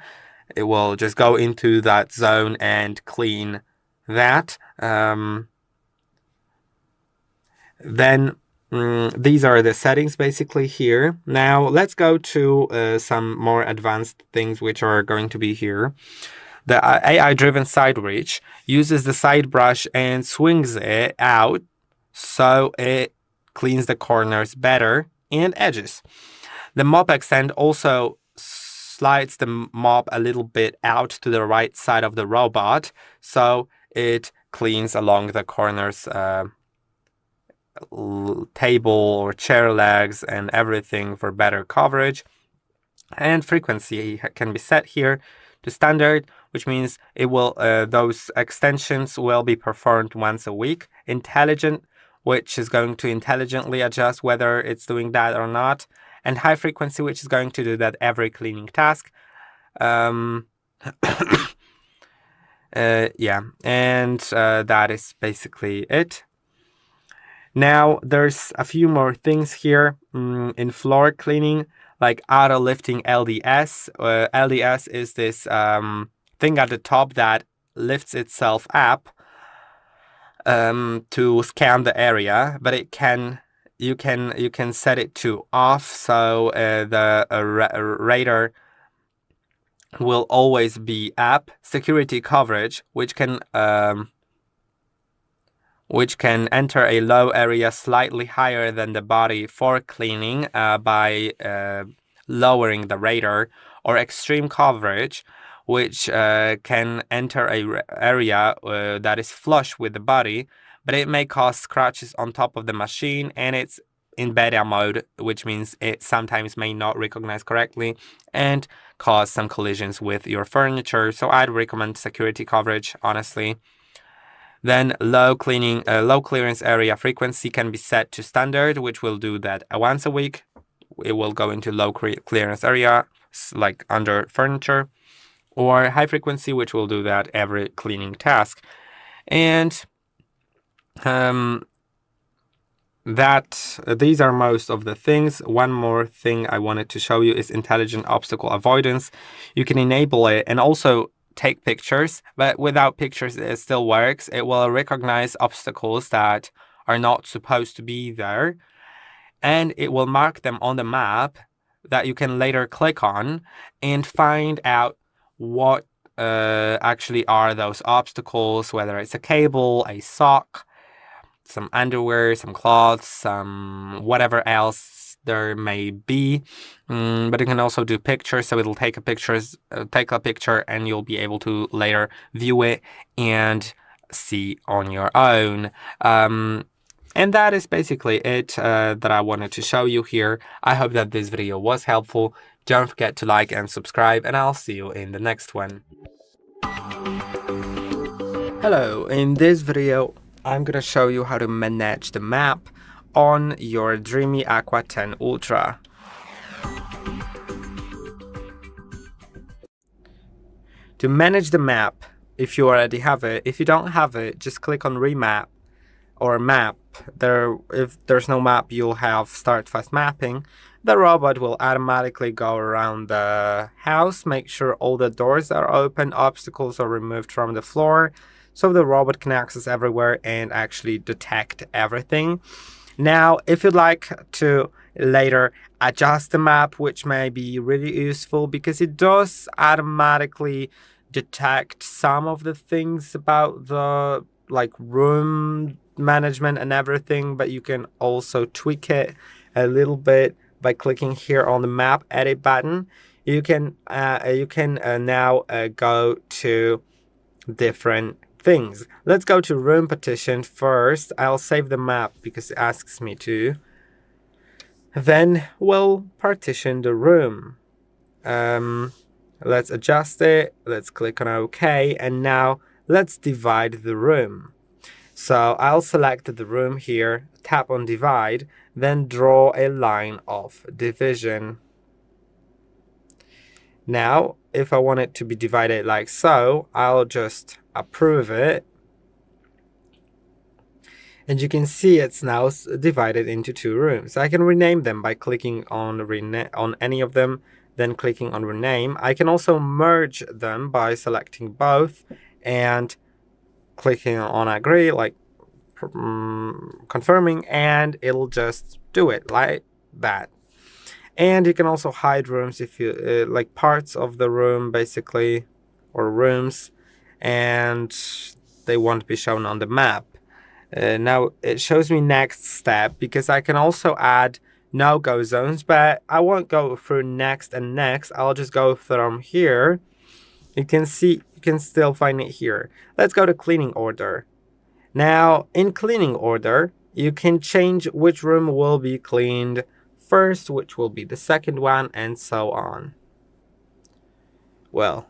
it will just go into that zone and clean that. Then these are the settings basically here. Now let's go to some more advanced things which are going to be here. The AI-driven side reach uses the side brush and swings it out so it cleans the corners better and edges. The mop extend also slides the mop a little bit out to the right side of the robot so it cleans along the corners, table or chair legs and everything for better coverage. And frequency can be set here to standard, which means it will those extensions will be performed once a week. Intelligent, which is going to intelligently adjust whether it's doing that or not. And high frequency, which is going to do that every cleaning task. Yeah, and that is basically it. Now there's a few more things here in floor cleaning, like auto lifting LDS. LDS is this thing at the top that lifts itself up to scan the area, but it can you can set it to off, so the radar will always be up. Security coverage, which can enter a low area slightly higher than the body for cleaning by lowering the radar, or extreme coverage, which can enter a area that is flush with the body, but it may cause scratches on top of the machine, and it's in beta mode, which means it sometimes may not recognize correctly and cause some collisions with your furniture. So I'd recommend security coverage, honestly. Then low clearance area frequency can be set to standard, which will do that once a week. It will go into low clearance area, like under furniture, or high frequency, which will do that every cleaning task. And these are most of the things. One more thing I wanted to show you is intelligent obstacle avoidance. You can enable it and also take pictures, but without pictures it still works. It will recognize obstacles that are not supposed to be there, and it will mark them on the map that you can later click on and find out what actually are those obstacles, whether it's a cable, a sock, some underwear, some clothes, some whatever else there may be. But you can also do pictures, so it'll take a picture and you'll be able to later view it and see on your own. And that is basically it that I wanted to show you here. I hope that this video was helpful. Don't forget to like and subscribe, and I'll see you in the next one. Hello, in this video I'm gonna show you how to manage the map on your Dreame Aqua10 Ultra. To manage the map, if you already have it, if you don't have it, just click on Remap or Map. If there's no map, you'll have Start Fast Mapping. The robot will automatically go around the house, make sure all the doors are open, obstacles are removed from the floor, so the robot can access everywhere and actually detect everything. Now, if you'd like to later adjust the map, which may be really useful because it does automatically detect some of the things about the room management and everything, but you can also tweak it a little bit by clicking here on the map edit button, you can now go to different things. Let's go to room partition first. I'll save the map because it asks me to. Then we'll partition the room. Let's adjust it. Let's click on OK. And now let's divide the room. So I'll select the room here, tap on divide, then draw a line of division. Now, if I want it to be divided like so, I'll just approve it. And you can see it's now divided into 2 rooms. I can rename them by clicking on any of them, then clicking on rename. I can also merge them by selecting both and clicking on agree, like confirming, and it'll just do it like that. And you can also hide rooms if you like parts of the room basically, or rooms, and they won't be shown on the map. Now it shows me next step because I can also add no-go zones, but I won't go through next and next. I'll just go from here. You can see, you can still find it here. Let's go to cleaning order. Now in cleaning order, you can change which room will be cleaned first, which will be the second one, and so on. Well,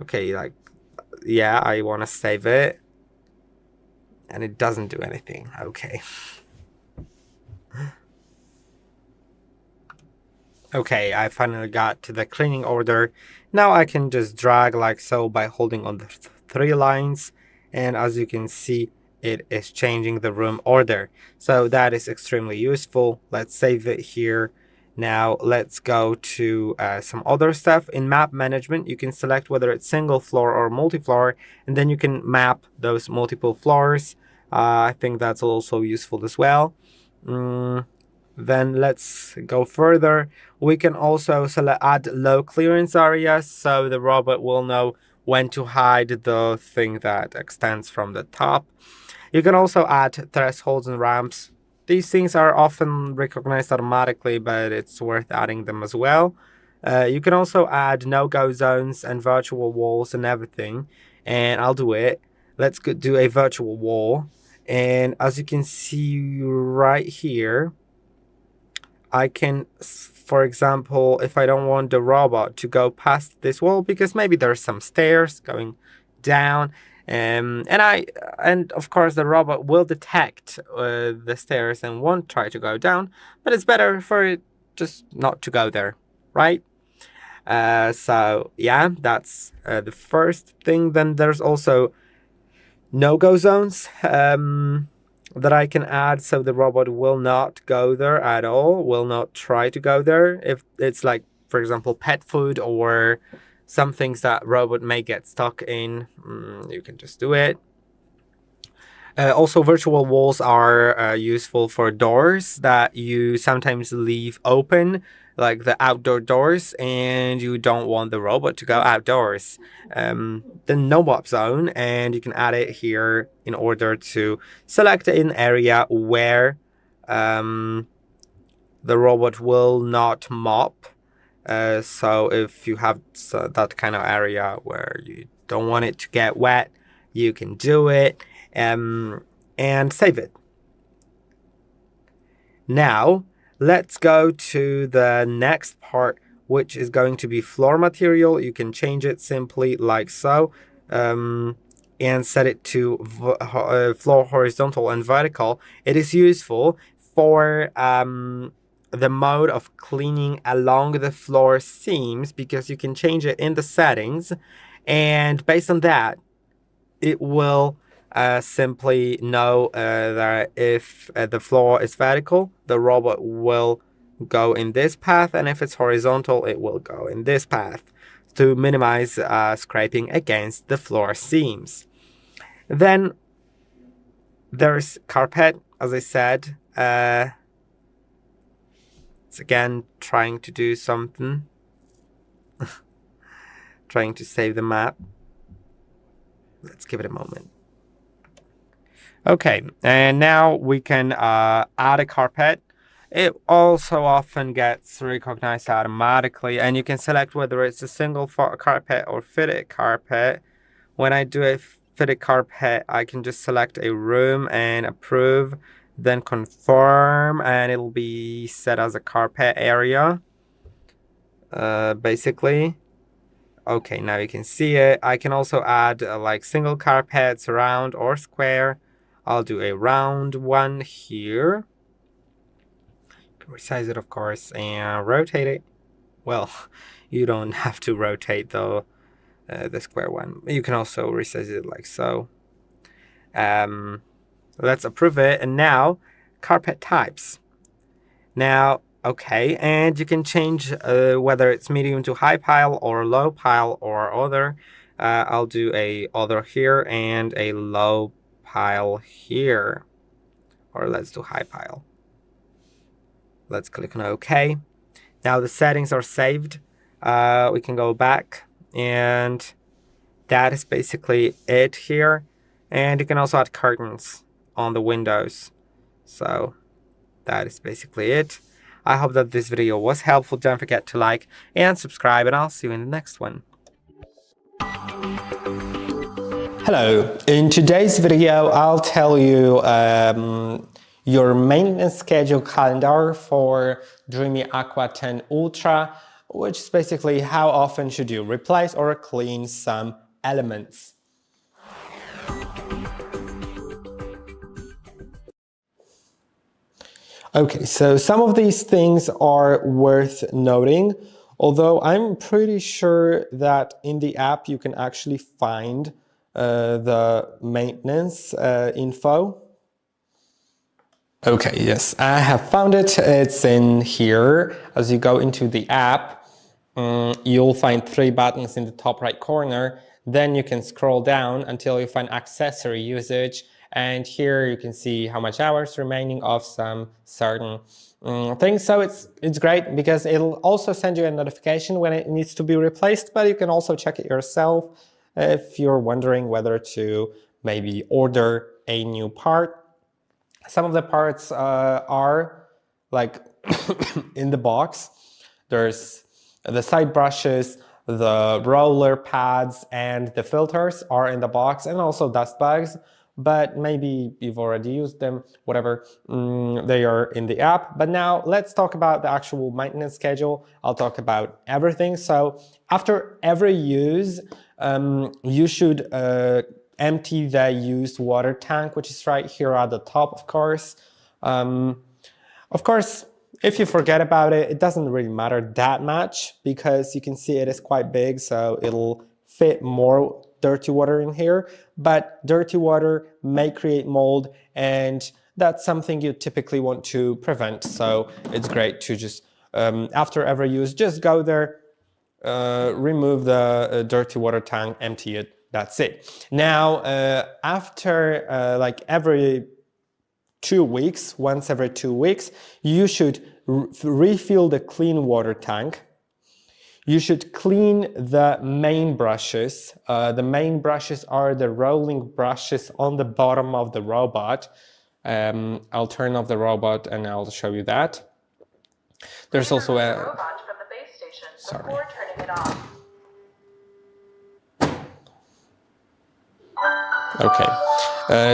okay, like, yeah, I want to save it, and it doesn't do anything. Okay. Okay, I finally got to the cleaning order. Now I can just drag like so by holding on the 3 lines, and as you can see, it is changing the room order. So that is extremely useful. Let's save it here. Now let's go to some other stuff. In map management, you can select whether it's single floor or multi-floor, and then you can map those multiple floors. I think that's also useful as well. Then let's go further. We can also add low clearance areas, so the robot will know when to hide the thing that extends from the top. You can also add thresholds and ramps. These things are often recognized automatically, but it's worth adding them as well. You can also add no-go zones and virtual walls and everything, and I'll do it. Let's do a virtual wall, and as you can see right here, I can, for example, if I don't want the robot to go past this wall because maybe there's some stairs going down, and of course the robot will detect the stairs and won't try to go down, but it's better for it just not to go there, right? So yeah, that's the first thing. Then there's also no-go zones that I can add, so the robot will not go there at all, will not try to go there. If it's like, for example, pet food or some things that robot may get stuck in, you can just do it. Also, virtual walls are useful for doors that you sometimes leave open, like the outdoor doors, and you don't want the robot to go outdoors. The no mop zone, and you can add it here in order to select an area where the robot will not mop. So if you have that kind of area where you don't want it to get wet, you can do it and save it. Now let's go to the next part, which is going to be floor material. You can change it simply like so, and set it to floor horizontal and vertical. It is useful for the mode of cleaning along the floor seams, because you can change it in the settings, and based on that, it will simply know that if the floor is vertical, the robot will go in this path, and if it's horizontal, it will go in this path to minimize scraping against the floor seams. Then there's carpet, as I said. It's again trying to do something. Trying to save the map. Let's give it a moment. Okay, and now we can add a carpet. It also often gets recognized automatically, and you can select whether it's a single carpet or fitted carpet. When I do a fitted carpet, I can just select a room and approve, then confirm, and it'll be set as a carpet area. Basically. Okay, now you can see it. I can also add like single carpets, round or square. I'll do a round one here. Resize it, of course, and rotate it. Well, you don't have to rotate the square one. You can also resize it like so. Let's approve it. And now, carpet types. Now, okay, and you can change whether it's medium to high pile or low pile or other. I'll do a other here and a low pile here. Or let's do high pile. Let's click on OK. Now the settings are saved. We can go back, and that is basically it here. And you can also add curtains on the windows. So that is basically it. I hope that this video was helpful. Don't forget to like and subscribe, and I'll see you in the next one. Hello, in today's video I'll tell you your maintenance schedule calendar for Dreame Aqua10 Ultra, which is basically how often should you replace or clean some elements. Okay, so some of these things are worth noting, although I'm pretty sure that in the app you can actually find the maintenance info. Okay, yes, I have found it. It's in here. As you go into the app, you'll find 3 buttons in the top right corner. Then you can scroll down until you find accessory usage. And here you can see how much hours remaining of some certain things. So it's great because it'll also send you a notification when it needs to be replaced, but you can also check it yourself if you're wondering whether to maybe order a new part. Some of the parts are like in the box. There's the side brushes, the roller pads, and the filters are in the box, and also dust bags. But maybe you've already used them, whatever, they are in the app. But now let's talk about the actual maintenance schedule. I'll talk about everything. So after every use, you should empty the used water tank, which is right here at the top, of course. Of course, if you forget about it, it doesn't really matter that much because you can see it is quite big, so it'll fit more dirty water in here. But dirty water may create mold, and that's something you typically want to prevent. So it's great to just, after every use, just go there, remove the dirty water tank, empty it. That's it. Now, after like every 2 weeks, once every 2 weeks, you should refill the clean water tank. You should clean the main brushes. The main brushes are the rolling brushes on the bottom of the robot. I'll turn off the robot and I'll show you that. There's also a robot from the base station before turning it off. Okay.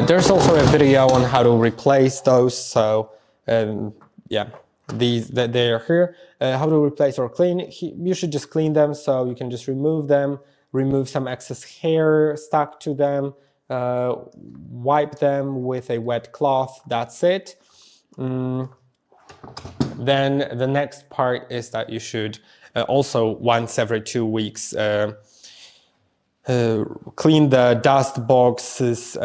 There's also a video on how to replace those. So yeah, they are here. How to replace or clean. You should just clean them. So you can just remove them, remove some excess hair stuck to them, wipe them with a wet cloth. That's it. Then the next part is that you should also once every 2 weeks clean the dust box's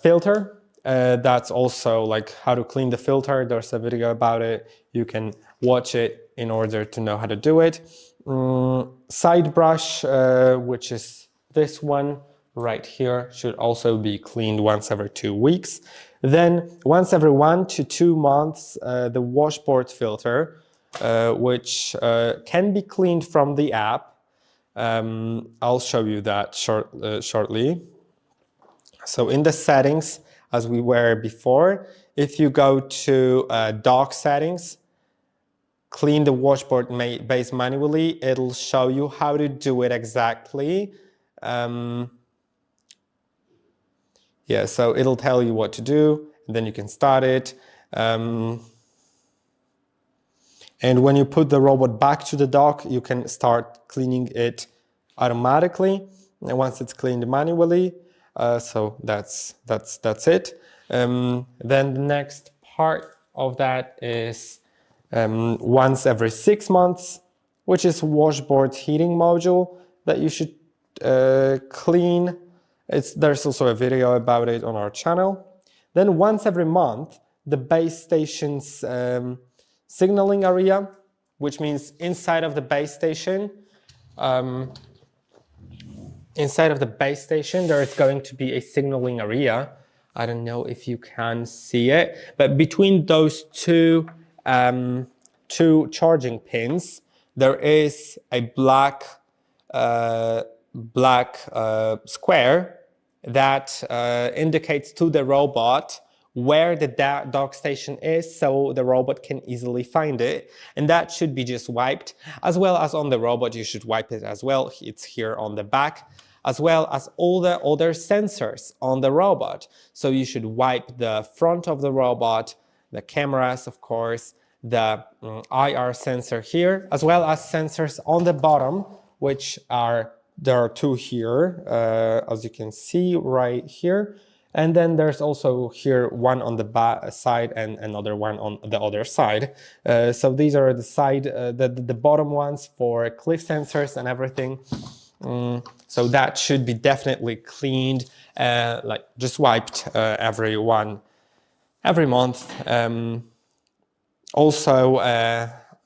filter. That's also like how to clean the filter. There's a video about it. You can watch it in order to know how to do it. Side brush, which is this one right here, should also be cleaned once every 2 weeks. Then once every 1 to 2 months, the washboard filter, which can be cleaned from the app. I'll show you that shortly. So in the settings, as we were before. If you go to dock settings, clean the washboard base manually, it'll show you how to do it exactly. Yeah, so it'll tell you what to do, and then you can start it. And when you put the robot back to the dock, you can start cleaning it automatically. And once it's cleaned manually, so that's it. Then the next part of that is once every 6 months, which is washboard heating module that you should clean. There's also a video about it on our channel. Then once every month, the base station's signaling area, which means inside of the base station, there is going to be a signaling area. I don't know if you can see it, but between those two charging pins, there is a black square that indicates to the robot where the dock station is, so the robot can easily find it, and that should be just wiped. As well as on the robot, you should wipe it as well. It's here on the back, as well as all the other sensors on the robot. So you should wipe the front of the robot, the cameras, of course, the IR sensor here, as well as sensors on the bottom, which there are two here, as you can see right here. And then there's also here one on the back side and another one on the other side. So these are the side, the bottom ones for cliff sensors and everything. So that should be definitely cleaned, like just wiped every month. Also,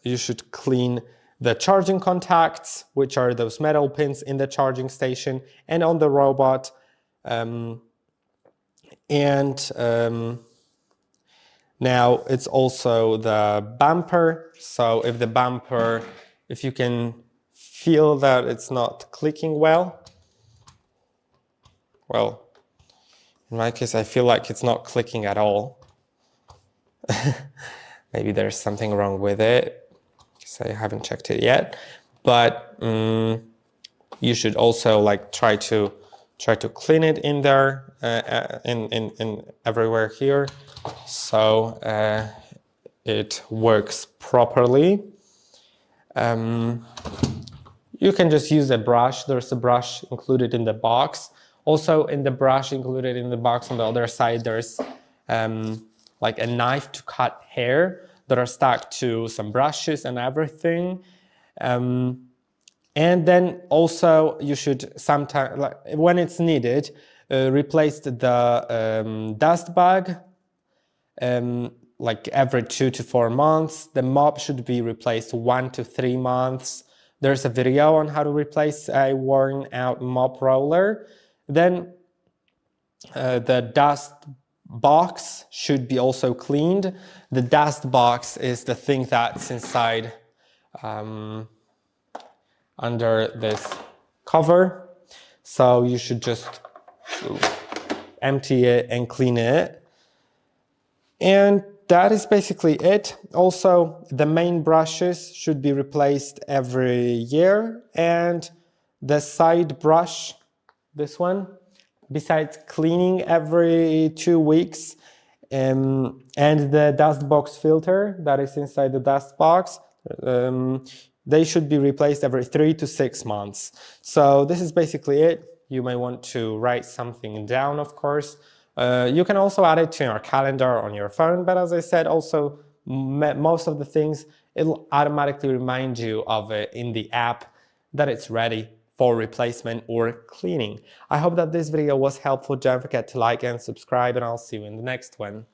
you should clean the charging contacts, which are those metal pins in the charging station and on the robot. Now it's also the bumper. So if you can feel that it's not clicking well, in my case, I feel like it's not clicking at all. Maybe there's something wrong with it. I haven't checked it yet, but you should also like try to clean it in there, in everywhere here, so it works properly. You can just use a brush. There's a brush included in the box. Also, in the brush included in the box on the other side, there's like a knife to cut hair that are stuck to some brushes and everything. And then also you should sometimes, like, when it's needed, replace the dust bag like every 2 to 4 months. The mop should be replaced 1 to 3 months. There's a video on how to replace a worn out mop roller. Then the dust box should be also cleaned. The dust box is the thing that's inside under this cover. So you should just empty it and clean it. And that is basically it. Also, the main brushes should be replaced every year, and the side brush, this one, besides cleaning every 2 weeks, and the dust box filter that is inside the dust box, they should be replaced every 3 to 6 months. So this is basically it. You may want to write something down, of course. You can also add it to your calendar on your phone, but as I said, also most of the things, it'll automatically remind you of it in the app that it's ready for replacement or cleaning. I hope that this video was helpful. Don't forget to like and subscribe, and I'll see you in the next one.